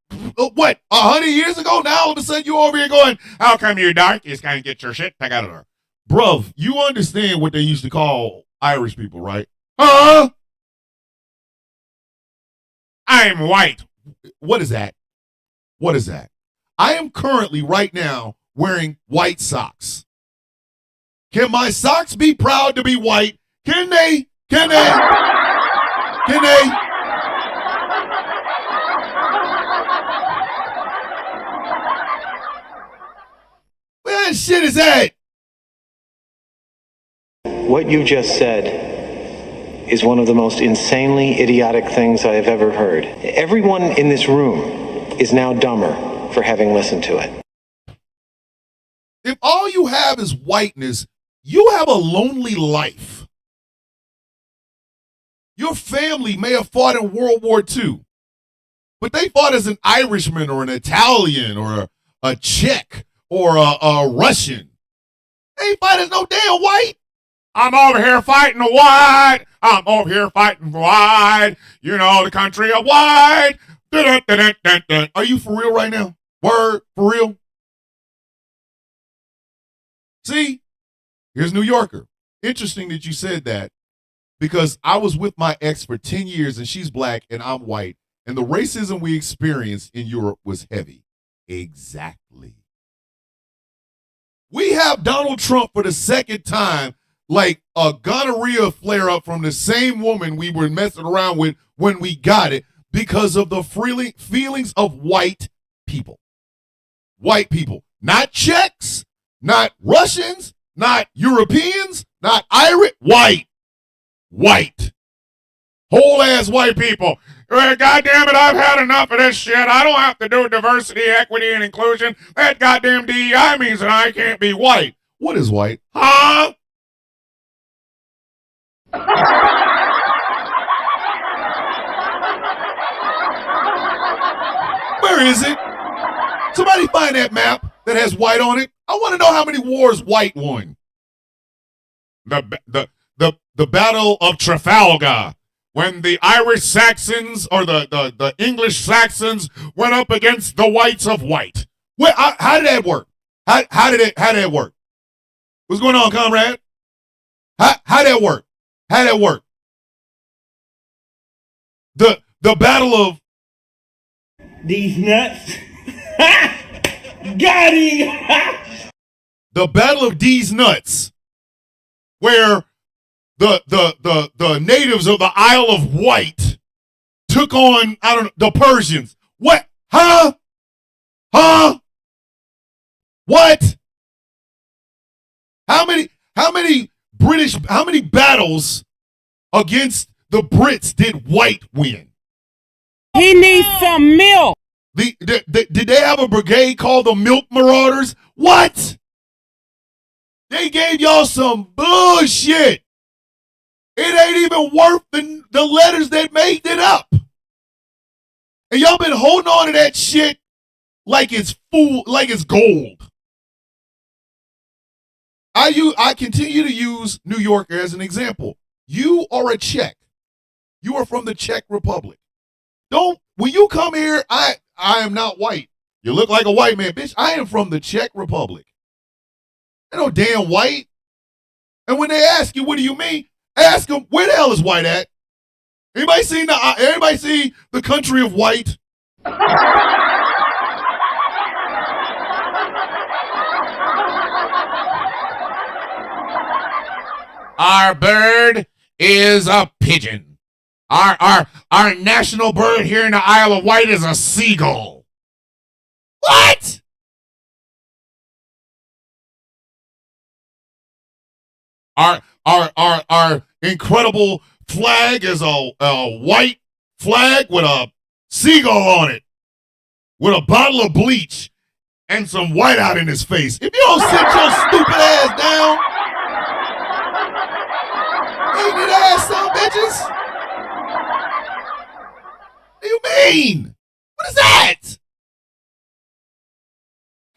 100 years ago? Now all of a sudden you over here going, how come you're dark? You just can't get your shit back out of there. Bruv, you understand what they used to call Irish people, right? Huh? I'm white. What is that? I am currently right now wearing white socks. Can my socks be proud to be white? Can they? What shit is that? What you just said is one of the most insanely idiotic things I have ever heard. Everyone in this room is now dumber for having listened to it. If all you have is whiteness, you have a lonely life. Your family may have fought in World War II, but they fought as an Irishman or an Italian or a Czech or a Russian. They ain't fight as no damn white. I'm over here fighting the white. I'm over here fighting for white. You know, the country of white. Dun-dun-dun-dun-dun-dun. Are you for real right now? Word, for real? See, here's New Yorker. Interesting that you said that because I was with my ex for 10 years and she's black and I'm white. And the racism we experienced in Europe was heavy. Exactly. We have Donald Trump for the second time, like a gonorrhea flare up from the same woman we were messing around with when we got it because of the feelings of white people. White people. Not Czechs, not Russians, not Europeans, not Irish. White. White. Whole ass white people. God damn it, I've had enough of this shit. I don't have to do diversity, equity, and inclusion. That goddamn DEI means that I can't be white. What is white? Huh? Where is it? Somebody find that map that has white on it. I want to know how many wars white won. The Battle of Trafalgar, when the Irish Saxons or the English Saxons went up against the whites of white. How did that work? How did that work? What's going on, comrade? How did that work? How did that work? The Battle of These nuts. Got him. the Battle of These Nuts, where the natives of the Isle of Wight took on, I don't know, the Persians. What? Huh? Huh? What? How many battles against the Brits did white win? He needs some milk. Did they have a brigade called the Milk Marauders? What? They gave y'all some bullshit. It ain't even worth the letters that made it up. And y'all been holding on to that shit like it's gold. I continue to use New York as an example. You are a Czech. You are from the Czech Republic. When you come here, I am not white. You look like a white man. Bitch, I am from the Czech Republic. Ain't no damn white. And when they ask you, what do you mean? Ask them, where the hell is white at? Everybody see the country of white? Our bird is a pigeon. Our national bird here in the Isle of Wight is a seagull. What? Our incredible flag is a white flag with a seagull on it, with a bottle of bleach and some white out in his face. If you don't sit your stupid ass down, ignorant ass son of bitches. What do you mean? What is that?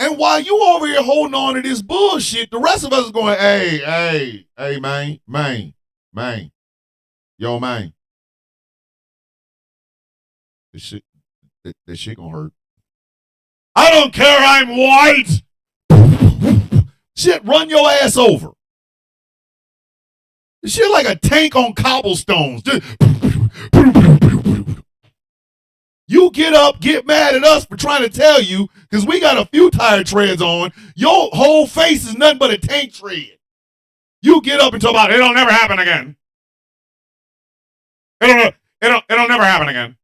And while you over here holding on to this bullshit, the rest of us is going, hey, man. Yo, man. This shit gonna hurt. I don't care, I'm white. Shit, run your ass over. This shit like a tank on cobblestones. You get up, get mad at us for trying to tell you, because we got a few tire treads on. Your whole face is nothing but a tank tread. You get up and talk about it'll never happen again. It'll never happen again.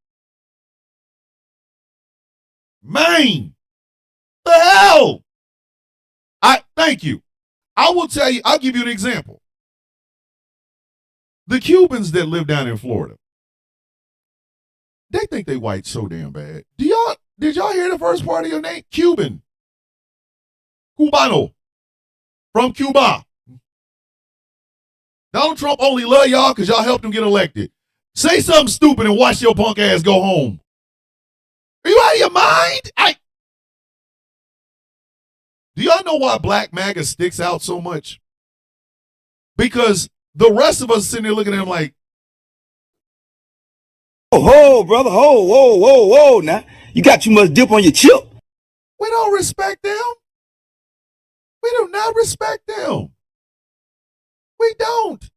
Man, the hell? Thank you. I will tell you, I'll give you an example. The Cubans that live down in Florida, they think they white so damn bad. Did y'all hear the first part of your name? Cuban. Cubano. From Cuba. Donald Trump only love y'all because y'all helped him get elected. Say something stupid and watch your punk ass go home. Are you out of your mind? Do y'all know why Black MAGA sticks out so much? Because the rest of us sitting there looking at him like, Oh, brother, whoa, now. You got too much dip on your chip. we don't respect them. We do not respect them. We don't.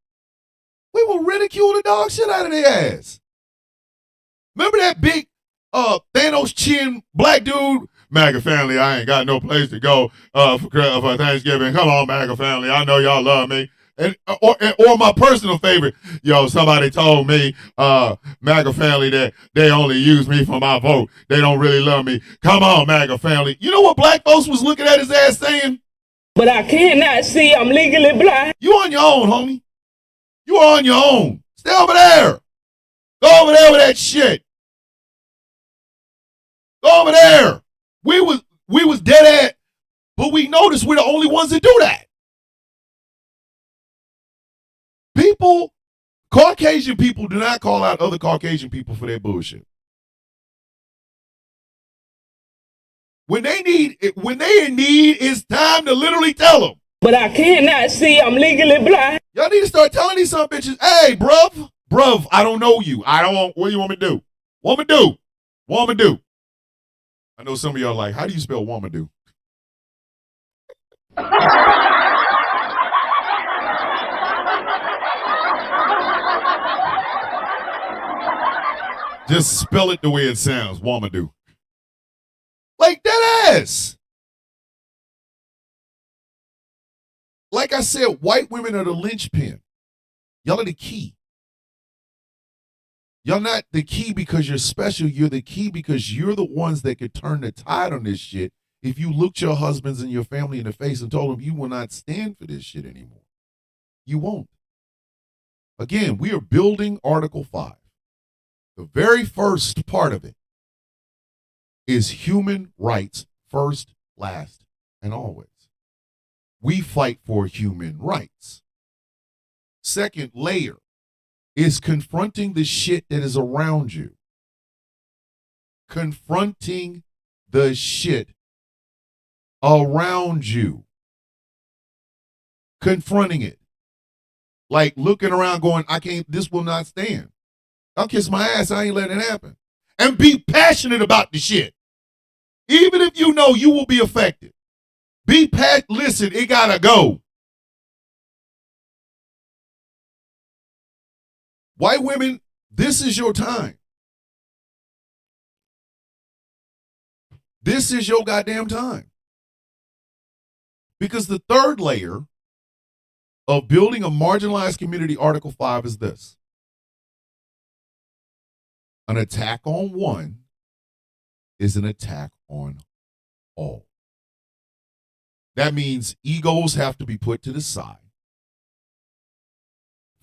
We will ridicule the dog shit out of their ass. Remember that big Thanos chin black dude MAGA family, I ain't got no place to go for Thanksgiving. Come on, MAGA family, I know y'all love me. Or my personal favorite, somebody told me, MAGA family, that they only use me for my vote. They don't really love me. Come on, MAGA family. You know what black folks was looking at his ass saying? But I cannot see. I'm legally blind. You on your own, homie. You are on your own. Stay over there. Go over there with that shit. Go over there. We was dead at, but we noticed we're the only ones that do that. Caucasian people do not call out other Caucasian people for their bullshit. When they in need, it's time to literally tell them. But I cannot see. I'm legally blind. Y'all need to start telling these some bitches, hey, bruv, I don't know you. What do you want me to do? Woman do. I know some of y'all like, how do you spell woman do? Just spell it the way it sounds, woman do. Like that ass. Like I said, white women are the linchpin. Y'all are the key. Y'all not the key because you're special. You're the key because you're the ones that could turn the tide on this shit if you looked your husbands and your family in the face and told them you will not stand for this shit anymore. You won't. Again, we are building Article 5. The very first part of it is human rights first, last, and always. We fight for human rights. Second layer is confronting the shit that is around you. Confronting the shit around you. Confronting it. Like looking around going, this will not stand. I'll kiss my ass, I ain't letting it happen. And be passionate about the shit. Even if you know you will be affected. Listen, it gotta go. White women, this is your time. This is your goddamn time. Because the third layer of building a marginalized community, Article 5, is this. An attack on one is an attack on all. That means egos have to be put to the side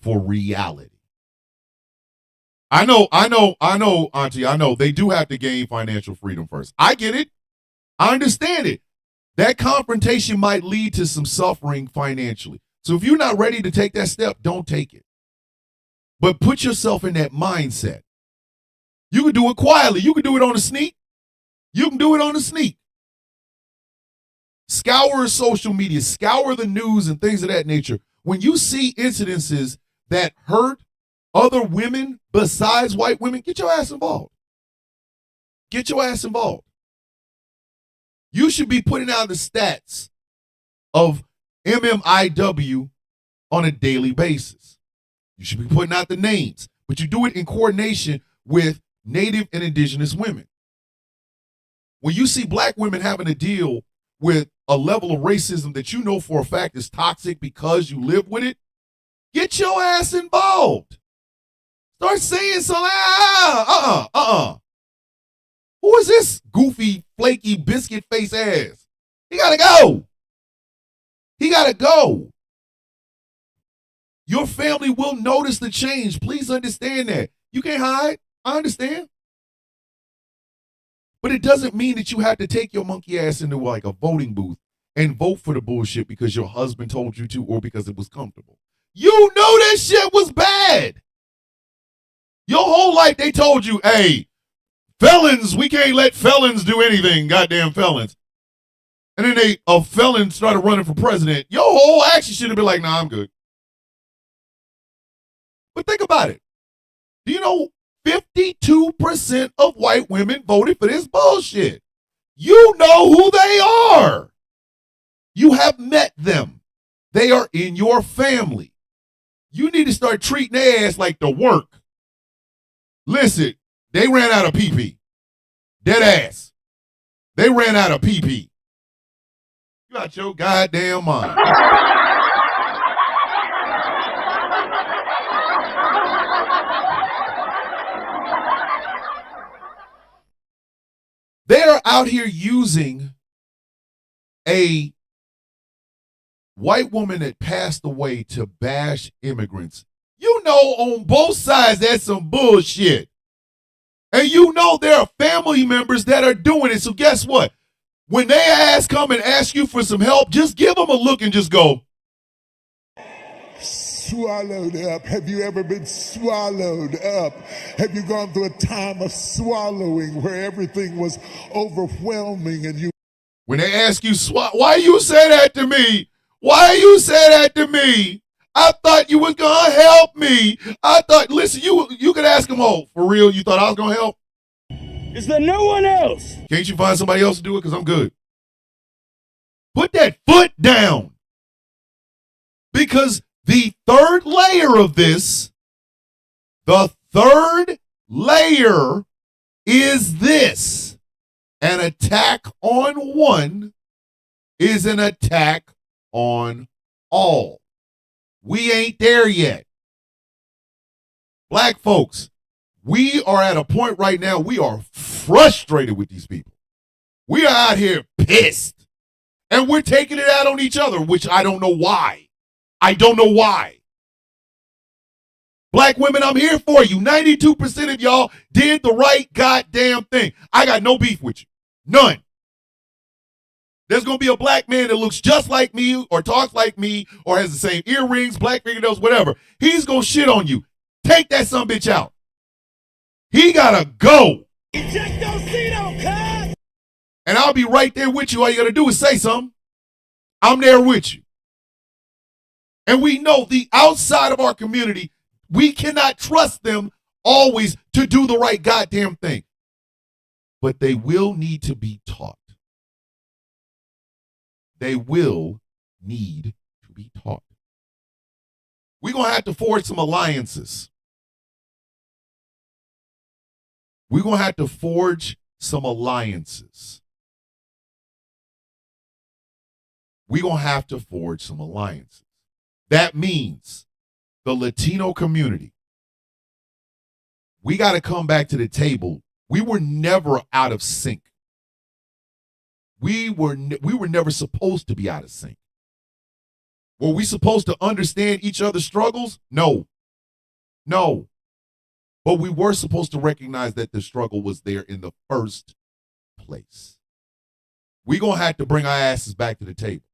for reality. I know, Auntie, I know they do have to gain financial freedom first. I get it. I understand it. That confrontation might lead to some suffering financially. So if you're not ready to take that step, don't take it. But put yourself in that mindset. You can do it quietly. You can do it on the sneak. You can do it on the sneak. Scour social media, scour the news and things of that nature. When you see incidences that hurt other women besides white women, get your ass involved. Get your ass involved. You should be putting out the stats of MMIW on a daily basis. You should be putting out the names, but you do it in coordination with Native and Indigenous women. When you see black women having to deal with a level of racism that you know for a fact is toxic because you live with it, get your ass involved. Start saying something. Who is this goofy, flaky, biscuit face ass? He gotta go. He gotta go. Your family will notice the change. Please understand that. You can't hide. I understand. But it doesn't mean that you have to take your monkey ass into like a voting booth and vote for the bullshit because your husband told you to or because it was comfortable. You know that shit was bad. Your whole life they told you, hey, felons, we can't let felons do anything, goddamn felons. And then a felon started running for president. Your whole action should have been like, nah, I'm good. But think about it. Do you know 52% of white women voted for this bullshit? You know who they are. You have met them. They are in your family. You need to start treating their ass like the work. Listen, they ran out of pee-pee. Dead ass. They ran out of PP. You out your goddamn mind. They're out here using a white woman that passed away to bash immigrants. You know, on both sides, that's some bullshit. And you know there are family members that are doing it. So guess what? When they come and ask you for some help, just give them a look and just go. Swallowed up. Have you ever been swallowed up? Have you gone through a time of swallowing where everything was overwhelming and you... When they ask you, why you say that to me? Why you say that to me? I thought you was going to help me. I thought, listen, you could ask them, oh, for real, you thought I was going to help? Is there no one else? Can't you find somebody else to do it? Because I'm good. Put that foot down. Because the third layer of this, is this. An attack on one is an attack on all. We ain't there yet. Black folks, we are at a point right now, we are frustrated with these people. We are out here pissed. And we're taking it out on each other, which I don't know why. I don't know why. Black women, I'm here for you. 92% of y'all did the right goddamn thing. I got no beef with you. None. There's going to be a black man that looks just like me or talks like me or has the same earrings, black fingernails, whatever. He's going to shit on you. Take that sumbitch out. He got to go. Eject those Cito, cuz! And I'll be right there with you. All you got to do is say something. I'm there with you. And we know the outside of our community, we cannot trust them always to do the right goddamn thing. But they will need to be taught. They will need to be taught. We're going to have to forge some alliances. We're going to have to forge some alliances. We're going to have to forge some alliances. That means the Latino community. We got to come back to the table. We were never out of sync. We were never supposed to be out of sync. Were we supposed to understand each other's struggles? No. No. But we were supposed to recognize that the struggle was there in the first place. We're going to have to bring our asses back to the table.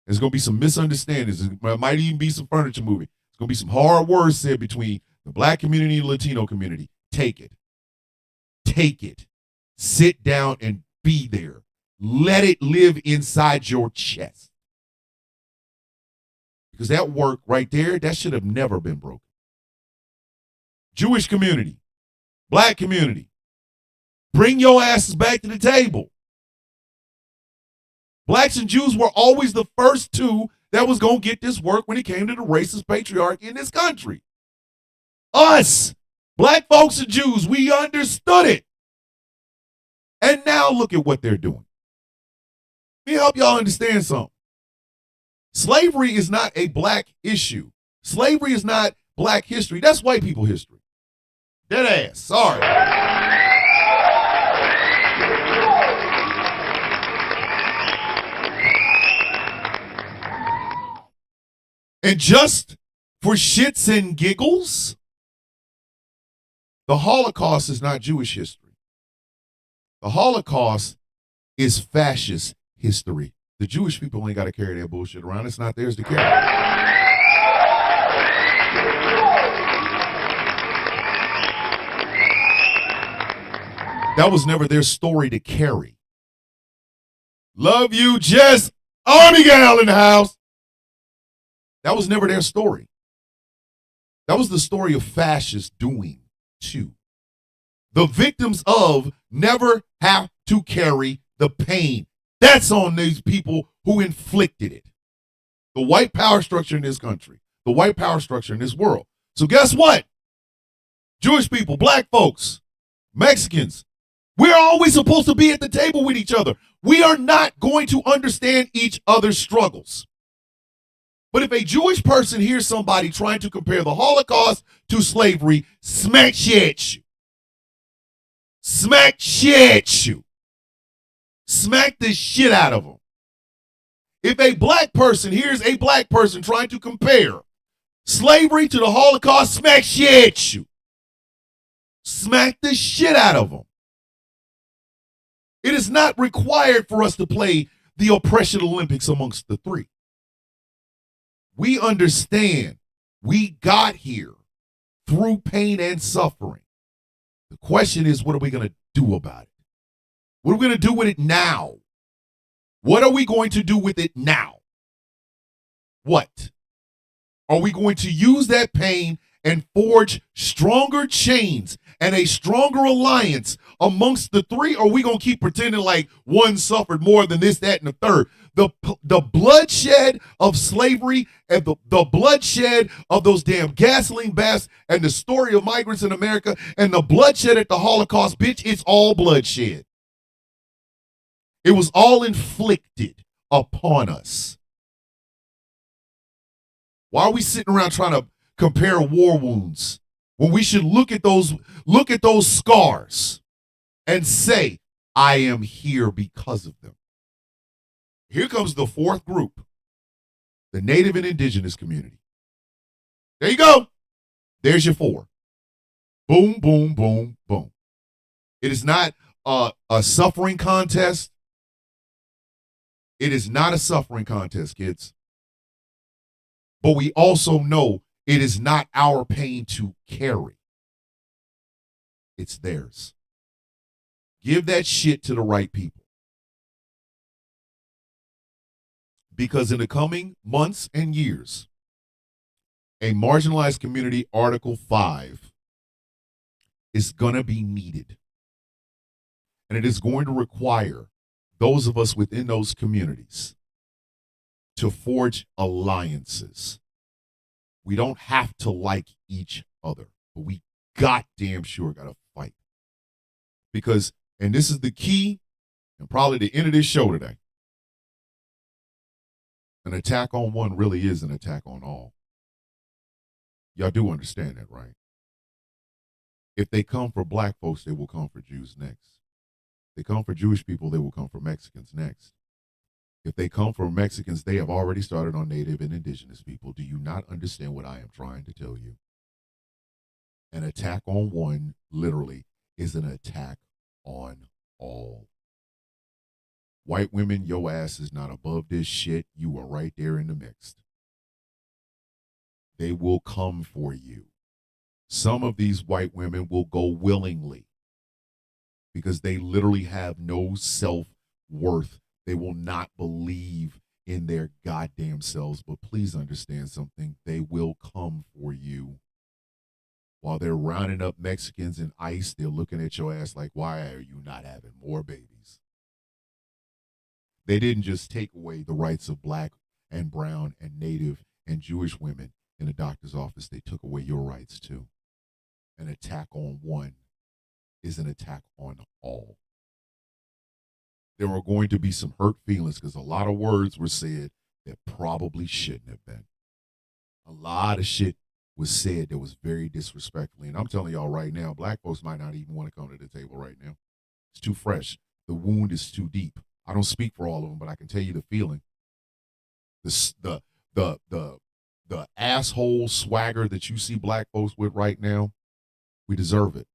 There's going to be some misunderstandings. There might even be some furniture moving. There's going to be some hard words said between the black community and the Latino community. Take it. Take it. Sit down and be there. Let it live inside your chest. Because that work right there, that should have never been broken. Jewish community, black community, bring your asses back to the table. Blacks and Jews were always the first two that was going to get this work when it came to the racist patriarchy in this country. Us, black folks and Jews, we understood it. And now look at what they're doing. Let me help y'all understand something. Slavery is not a black issue. Slavery is not black history. That's white people history. Dead ass. Sorry. And just for shits and giggles, the Holocaust is not Jewish history. The Holocaust is fascist history. The Jewish people ain't got to carry that bullshit around. It's not theirs to carry. That was never their story to carry. Love you, Jess. Army gal in the house. That was never their story. That was the story of fascists doing too. The victims of never have to carry the pain. That's on these people who inflicted it. The white power structure in this country, the white power structure in this world. So guess what? Jewish people, black folks, Mexicans, We're always supposed to be at the table with each other. We are not going to understand each other's struggles. But if a Jewish person hears somebody trying to compare the Holocaust to slavery, smack shit at you. Smack shit at you. Smack the shit out of them. If a black person hears a black person trying to compare slavery to the Holocaust, smack shit at you. Smack the shit out of them. It is not required for us to play the oppression Olympics amongst the three. We understand we got here through pain and suffering. The question is, what are we going to do about it? What are we going to do with it now? What are we going to do with it now? What? Are we going to use that pain and forge stronger chains and a stronger alliance amongst the three? Or are we going to keep pretending like one suffered more than this, that, and the third? The bloodshed of slavery and the bloodshed of those damn gasoline baths and the story of migrants in America and the bloodshed at the Holocaust, bitch, it's all bloodshed. It was all inflicted upon us. Why are we sitting around trying to compare war wounds when we should look at those scars and say, I am here because of them? Here comes the fourth group, the Native and Indigenous community. There you go. There's your four. Boom, boom, boom, boom. It is not a suffering contest. It is not a suffering contest, kids. But we also know it is not our pain to carry. It's theirs. Give that shit to the right people. Because in the coming months and years, a marginalized community Article 5 is going to be needed. And it is going to require those of us within those communities to forge alliances. We don't have to like each other, but we goddamn sure got to fight. Because, and this is the key and probably the end of this show today, an attack on one really is an attack on all. Y'all do understand that, right? If they come for black folks, they will come for Jews next. If they come for Jewish people, they will come for Mexicans next. If they come for Mexicans, they have already started on Native and Indigenous people. Do you not understand what I am trying to tell you? An attack on one, literally, is an attack on all. White women, your ass is not above this shit. You are right there in the mix. They will come for you. Some of these white women will go willingly because they literally have no self-worth. They will not believe in their goddamn selves. But please understand something. They will come for you. While they're rounding up Mexicans in ICE, they're looking at your ass like, why are you not having more babies? They didn't just take away the rights of black and brown and Native and Jewish women in a doctor's office. They took away your rights too. An attack on one is an attack on all. There are going to be some hurt feelings because a lot of words were said that probably shouldn't have been. A lot of shit was said that was very disrespectfully. And I'm telling y'all right now, black folks might not even want to come to the table right now. It's too fresh. The wound is too deep. I don't speak for all of them, but I can tell you the feeling. The asshole swagger that you see black folks with right now, we deserve it.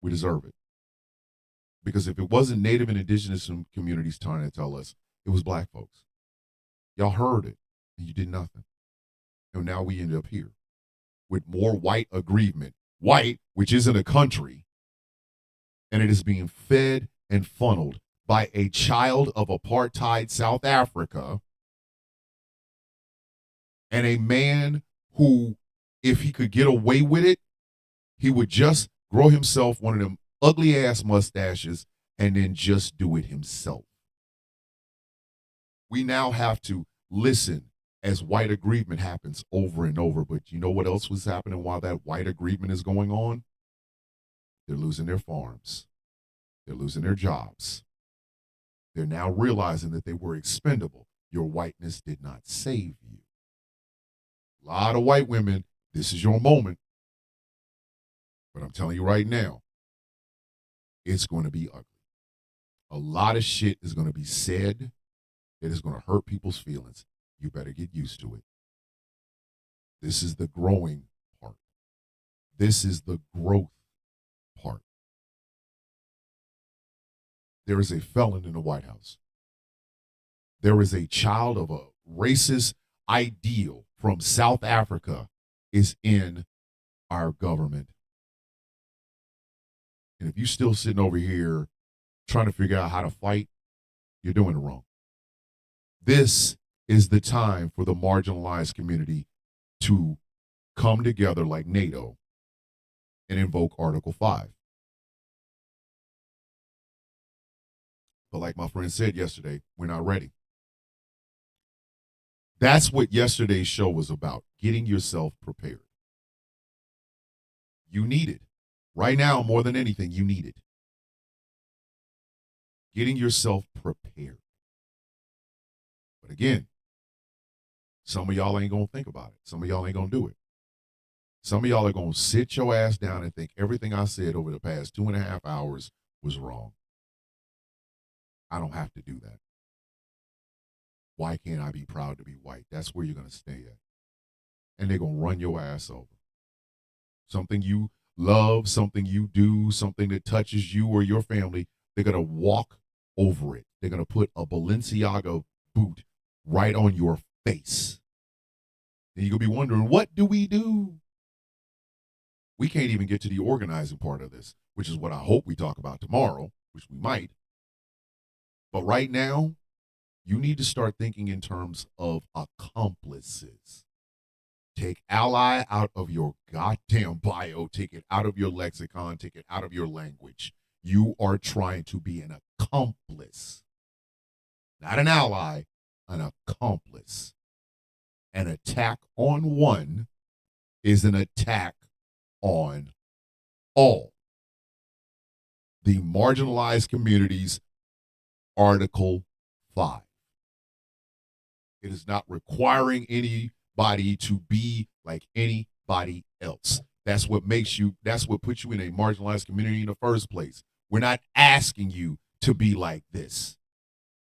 We deserve it. Because if it wasn't Native and Indigenous communities trying to tell us, it was black folks. Y'all heard it, and you did nothing. And now we end up here with more white aggrievement. White, which isn't a country, and it is being fed and funneled by a child of apartheid South Africa and a man who, if he could get away with it, he would just grow himself one of them ugly ass mustaches and then just do it himself. We now have to listen as white aggrievement happens over and over. But you know what else was happening while that white aggrievement is going on? They're losing their farms. They're losing their jobs. They're now realizing that they were expendable. Your whiteness did not save you. A lot of white women, this is your moment. But I'm telling you right now, it's going to be ugly. A lot of shit is going to be said that is going to hurt people's feelings. You better get used to it. This is the growing part. This is the growth part. There is a felon in the White House. There is a child of a racist ideal from South Africa is in our government. And if you're still sitting over here trying to figure out how to fight, you're doing it wrong. This is the time for the marginalized community to come together like NATO and invoke Article 5. But like my friend said yesterday, we're not ready. That's what yesterday's show was about, getting yourself prepared. You need it. Right now, more than anything, you need it. Getting yourself prepared. But again, some of y'all ain't going to think about it. Some of y'all ain't going to do it. Some of y'all are going to sit your ass down and think everything I said over the past 2.5 hours was wrong. I don't have to do that. Why can't I be proud to be white? That's where you're going to stay at. And they're going to run your ass over. Something you love, something you do, something that touches you or your family, they're going to walk over it. They're going to put a Balenciaga boot right on your face. And you're going to be wondering, what do we do? We can't even get to the organizing part of this, which is what I hope we talk about tomorrow, which we might. But right now, you need to start thinking in terms of accomplices. Take ally out of your goddamn bio, take it out of your lexicon, take it out of your language. You are trying to be an accomplice. Not an ally, an accomplice. An attack on one is an attack on all. The marginalized communities, Article 5. It is not requiring anybody to be like anybody else. That's what puts you in a marginalized community in the first place. We're not asking you to be like this.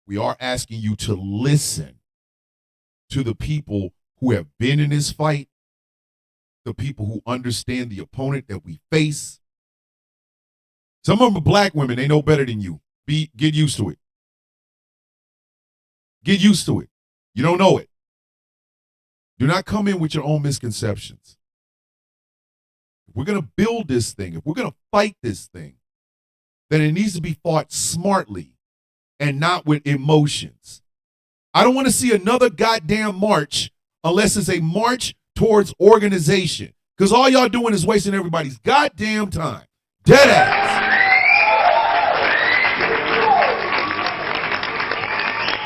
We are asking you to listen to the people who have been in this fight, the people who understand the opponent that we face. Some of them are black women. They know better than you. Get used to it. Get used to it. You don't know it. Do not come in with your own misconceptions. If we're going to build this thing, if we're going to fight this thing, then it needs to be fought smartly and not with emotions. I don't want to see another goddamn march unless it's a march towards organization, because all y'all doing is wasting everybody's goddamn time. Dead ass.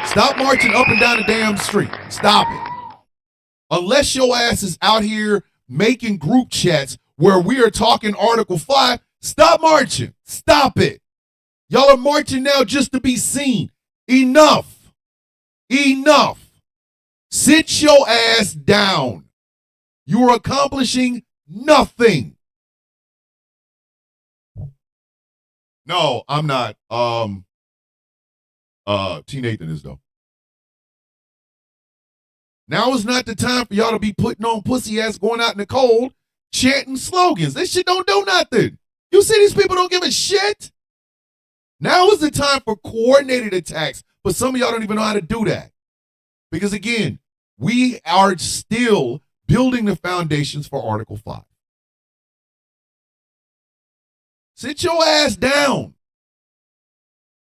Stop marching up and down the damn street. Stop it. Unless your ass is out here making group chats where we are talking Article 5, stop marching. Stop it. Y'all are marching now just to be seen. Enough. Enough. Sit your ass down. You are accomplishing nothing. No, I'm not. T. Nathan is though. Now is not the time for y'all to be putting on pussy ass going out in the cold, chanting slogans. This shit don't do nothing. You see these people don't give a shit? Now is the time for coordinated attacks, but some of y'all don't even know how to do that. Because again, we are still building the foundations for Article 5. Sit your ass down.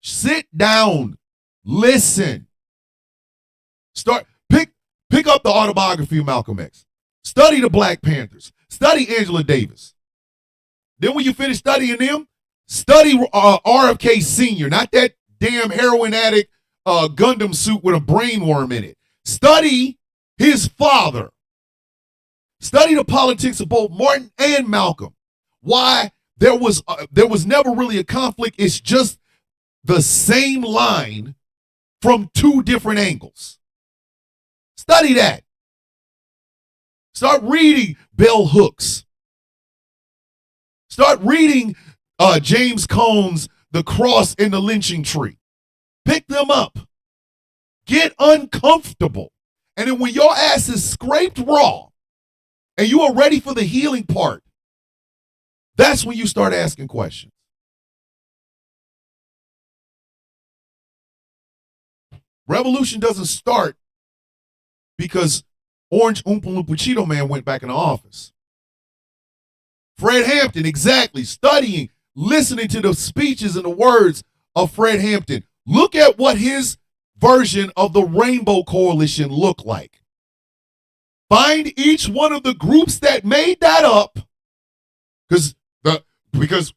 Sit down. Listen. Pick up the autobiography of Malcolm X. Study the Black Panthers. Study Angela Davis. Then when you finish studying them, study RFK Sr., not that damn heroin addict Gundam suit with a brainworm in it. Study his father. Study the politics of both Martin and Malcolm. Why? there was never really a conflict. It's just the same line from two different angles. Study that. Start reading bell hooks. Start reading James Cone's The Cross and the Lynching Tree. Pick them up. Get uncomfortable. And then when your ass is scraped raw and you are ready for the healing part, that's when you start asking questions. Revolution doesn't start because Orange Oompa Loompa Cheeto Man went back in the office. Fred Hampton, exactly, studying, listening to the speeches and the words of Fred Hampton. Look at what his version of the Rainbow Coalition looked like. Find each one of the groups that made that up, because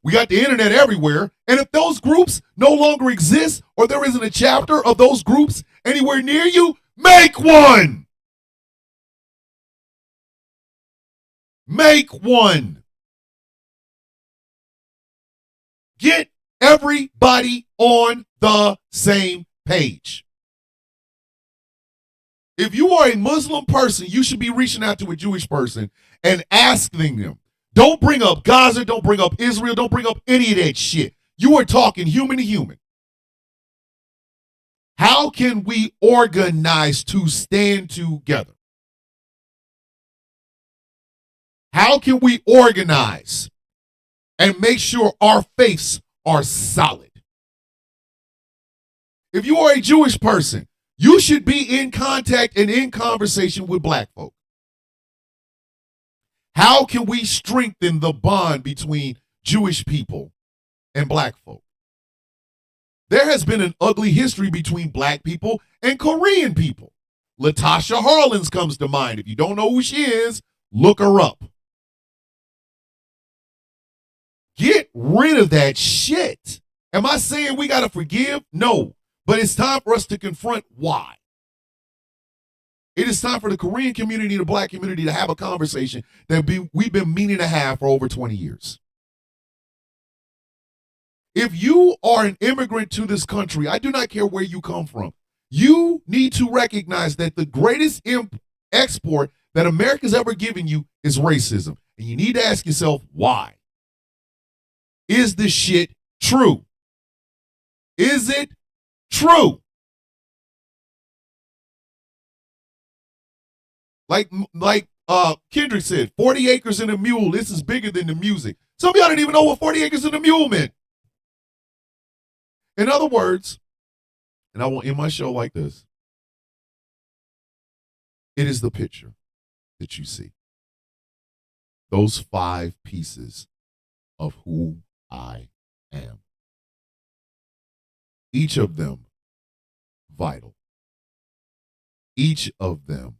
we got the internet everywhere, and if those groups no longer exist or there isn't a chapter of those groups anywhere near you, make one. Make one. Get everybody on the same page. If you are a Muslim person, you should be reaching out to a Jewish person and asking them. Don't bring up Gaza, don't bring up Israel, don't bring up any of that shit. You are talking human to human. How can we organize to stand together? How can we organize and make sure our faiths are solid? If you are a Jewish person, you should be in contact and in conversation with black folk. How can we strengthen the bond between Jewish people and black folk? There has been an ugly history between black people and Korean people. Latasha Harlins comes to mind. If you don't know who she is, look her up. Get rid of that shit. Am I saying we got to forgive? No. But it's time for us to confront why. It is time for the Korean community and the black community to have a conversation that we've been meaning to have for over 20 years. If you are an immigrant to this country, I do not care where you come from, you need to recognize that the greatest export that America's ever given you is racism. And you need to ask yourself, why? Is this shit true? Is it true? Like Kendrick said, 40 acres and a mule, this is bigger than the music. Some of y'all didn't even know what 40 acres and a mule meant. In other words, and I will end my show like this, it is the picture that you see. Those 5 pieces of who I am. Each of them vital. Each of them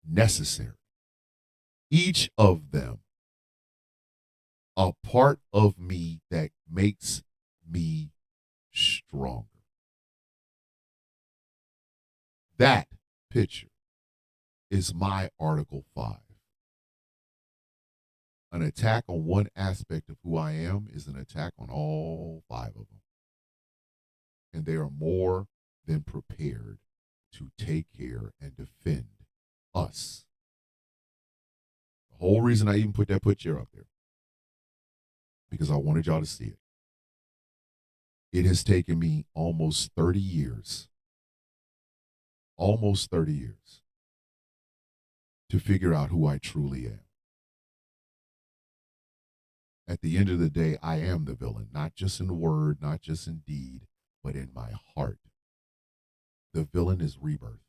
necessary. Each of them a part of me that makes me stronger. That picture is my Article 5. An attack on one aspect of who I am is an attack on all 5 of them. And they are more than prepared to take care and defend us. The whole reason I even put that picture up there, because I wanted y'all to see it. It has taken me almost 30 years, to figure out who I truly am. At the end of the day, I am the villain, not just in word, not just in deed, but in my heart. The villain is rebirth.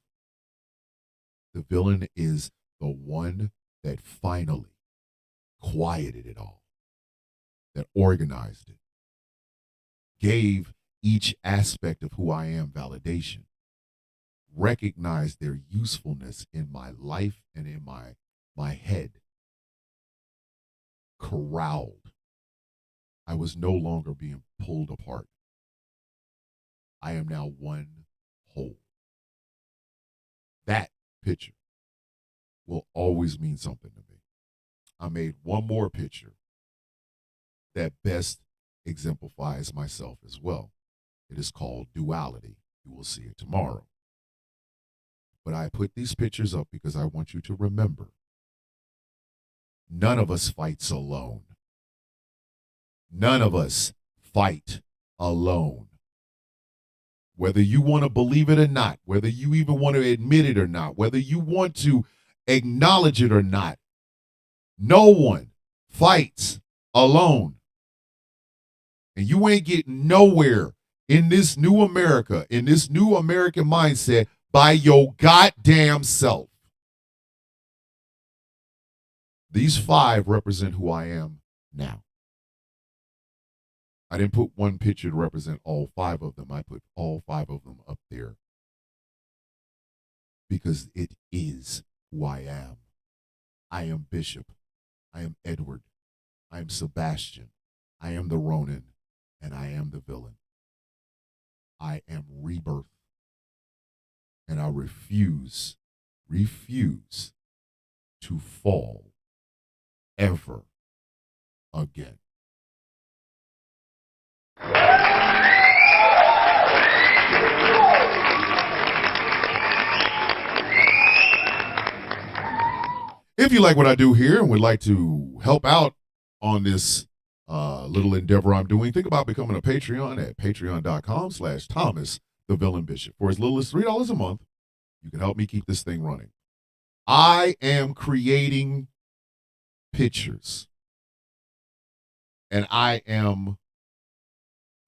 The villain is the one that finally quieted it all, that organized it, gave each aspect of who I am validation, recognized their usefulness in my life and in my head, corralled. I was no longer being pulled apart. I am now one whole. That picture will always mean something to me. I made one more picture that best exemplifies myself as well. It is called duality. You will see it tomorrow. But I put these pictures up because I want you to remember, none of us fights alone. None of us fight alone. Whether you want to believe it or not, whether you even want to admit it or not, whether you want to acknowledge it or not, no one fights alone. And you ain't getting nowhere in this new America, in this new American mindset, by your goddamn self. These 5 represent who I am now. I didn't put one picture to represent all 5 of them. I put all 5 of them up there because it is who I am. I am Bishop. I am Edward. I am Sebastian. I am the Ronin, and I am the villain. I am rebirth. And I refuse to fall ever again. If you like what I do here and would like to help out on this little endeavor I'm doing, think about becoming a Patreon at patreon.com/Thomas the Villain Bishop. For as little as $3 a month, you can help me keep this thing running. I am creating pictures, and I am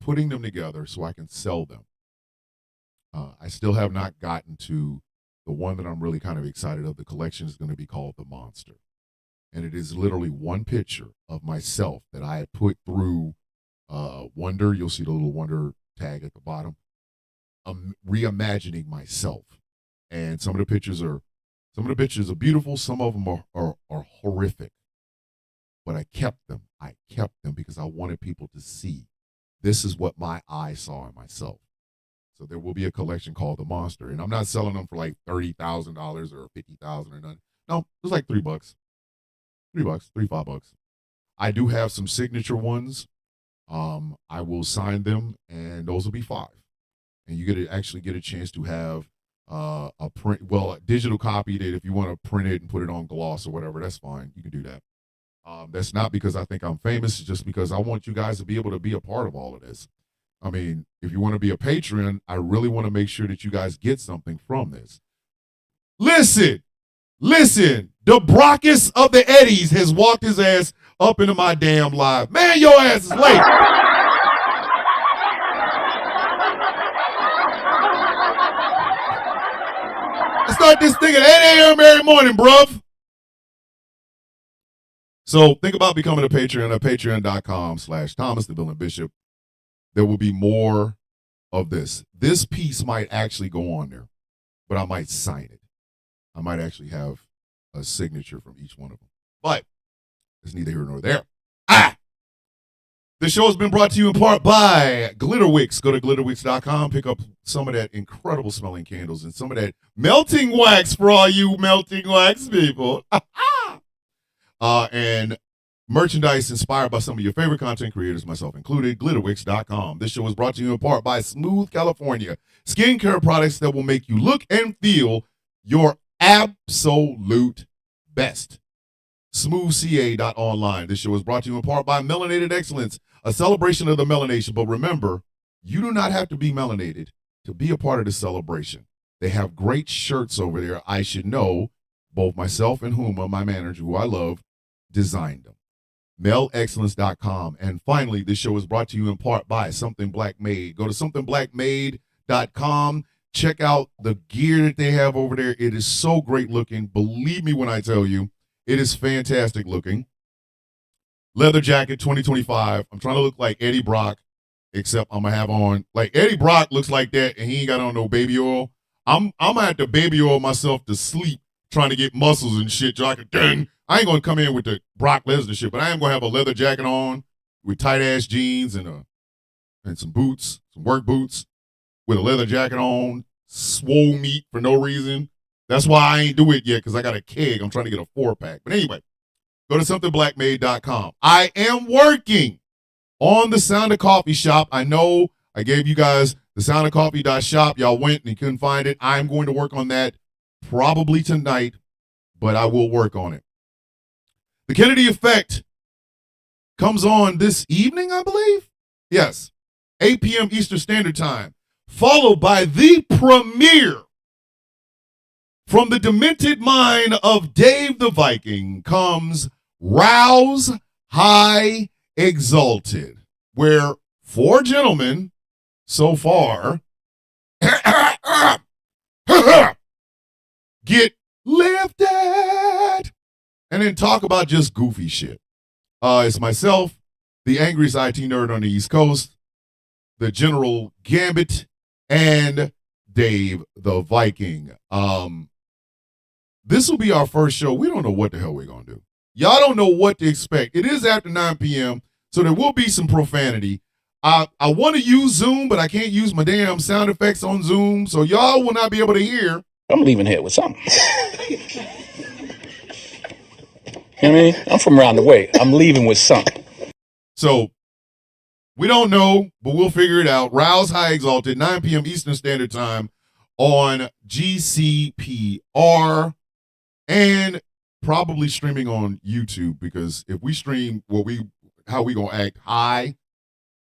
putting them together so I can sell them. I still have not gotten to the one that I'm really kind of excited of. The collection is going to be called The Monster. And it is literally one picture of myself that I had put through Wonder. You'll see the little Wonder tag at the bottom. I'm reimagining myself. And some of the pictures are beautiful. Some of them are horrific. But I kept them. I kept them because I wanted people to see this is what my eye saw in myself. So there will be a collection called The Monster. And I'm not selling them for like $30,000 or $50,000 or nothing. No, it's like $3. $5. I do have some signature ones. I will sign them, and those will be 5. And you get to actually get a chance to have a digital copy that if you want to print it and put it on gloss or whatever, that's fine. You can do that. That's not because I think I'm famous. It's just because I want you guys to be able to be a part of all of this. I mean, if you want to be a patron, I really want to make sure that you guys get something from this. Listen, the Brockest of the Eddies has walked his ass up into my damn live. Man, your ass is late. I start this thing at 8 a.m. every morning, bruv. So think about becoming a Patreon at patreon.com/Thomas the Villain Bishop. There will be more of this. This piece might actually go on there, but I might sign it. I might actually have a signature from each one of them. But it's neither here nor there. The show has been brought to you in part by Glitterwix. Go to glitterwix.com, pick up some of that incredible smelling candles and some of that melting wax for all you melting wax people. And merchandise inspired by some of your favorite content creators, myself included, glitterwix.com. This show is brought to you in part by Smooth California, skincare products that will make you look and feel your absolute best. smoothca.online. This show is brought to you in part by Melanated Excellence, a celebration of the melanation. But remember, you do not have to be melanated to be a part of the celebration. They have great shirts over there. I should know, both myself and Huma, my manager, who I love, designed them. melexcellence.com. And finally, this show is brought to you in part by Something Black Made. Go to somethingblackmade.com. Check out the gear that they have over there. It is so great looking. Believe me when I tell you, it is fantastic looking. Leather jacket 2025. I'm trying to look like Eddie Brock, except I'm going to have on, like Eddie Brock looks like that, and he ain't got on no baby oil. I'm going to have to baby oil myself to sleep trying to get muscles and shit. So I ain't going to come in with the Brock Lesnar shit, but I am going to have a leather jacket on with tight-ass jeans and some boots, some work boots, with a leather jacket on, swole meat for no reason. That's why I ain't do it yet, because I got a keg. I'm trying to get a 4-pack. But anyway, go to somethingblackmade.com. I am working on the Sound of Coffee shop. I know I gave you guys the soundofcoffee.shop. Y'all went and you couldn't find it. I'm going to work on that probably tonight, but I will work on it. The Kennedy Effect comes on this evening, I believe. Yes, 8 p.m. Eastern Standard Time, followed by the premiere from the demented mind of Dave the Viking comes Rouse High Exalted, where 4 gentlemen so far get lifted and then talk about just goofy shit. It's myself, the angriest IT nerd on the East Coast, the General Gambit, and Dave the Viking. This will be our first show. We don't know what the hell we're going to do. Y'all don't know what to expect. It is after 9 p.m., so there will be some profanity. I want to use Zoom, but I can't use my damn sound effects on Zoom, so y'all will not be able to hear. I'm leaving here with something. You know what I mean? I'm from around the way. I'm leaving with something. So we don't know, but we'll figure it out. Rouse High Exalted, 9 p.m. Eastern Standard Time on GCPR and probably streaming on YouTube, because if we stream how we gonna act high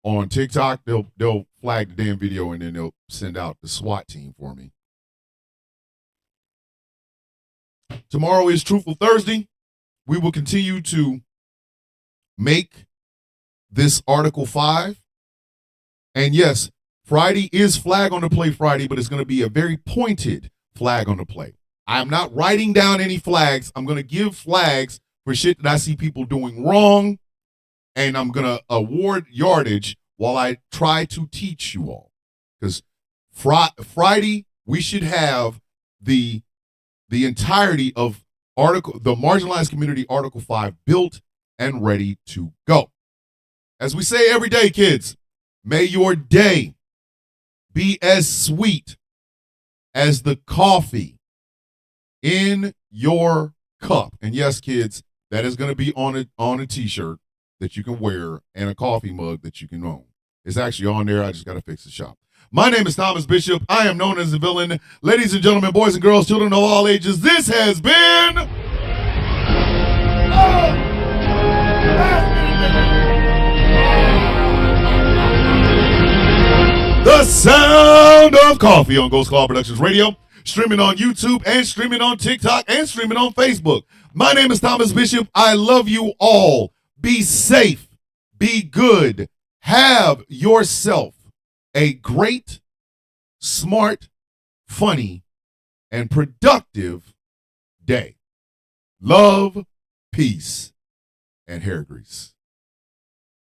on TikTok, they'll flag the damn video and then they'll send out the SWAT team for me. Tomorrow is Truthful Thursday. We will continue to make this Article 5. And yes, Friday is Flag on the Play Friday, but it's going to be a very pointed flag on the play. I'm not writing down any flags. I'm going to give flags for shit that I see people doing wrong, and I'm going to award yardage while I try to teach you all. Because Friday, we should have the entirety of the Marginalized Community Article 5 built and ready to go. As we say every day, kids, may your day be as sweet as the coffee in your cup. And yes, kids, that is going to be on a t-shirt that you can wear and a coffee mug that you can own. It's actually on there. I just got to fix the shop. My name is Thomas Bishop. I am known as the villain. Ladies and gentlemen, boys and girls, children of all ages, this has been The Sound of Coffee on Ghost Claw Productions Radio, streaming on YouTube and streaming on TikTok and streaming on Facebook. My name is Thomas Bishop. I love you all. Be safe. Be good. Have yourself a great, smart, funny, and productive day. Love, peace, and hair grease.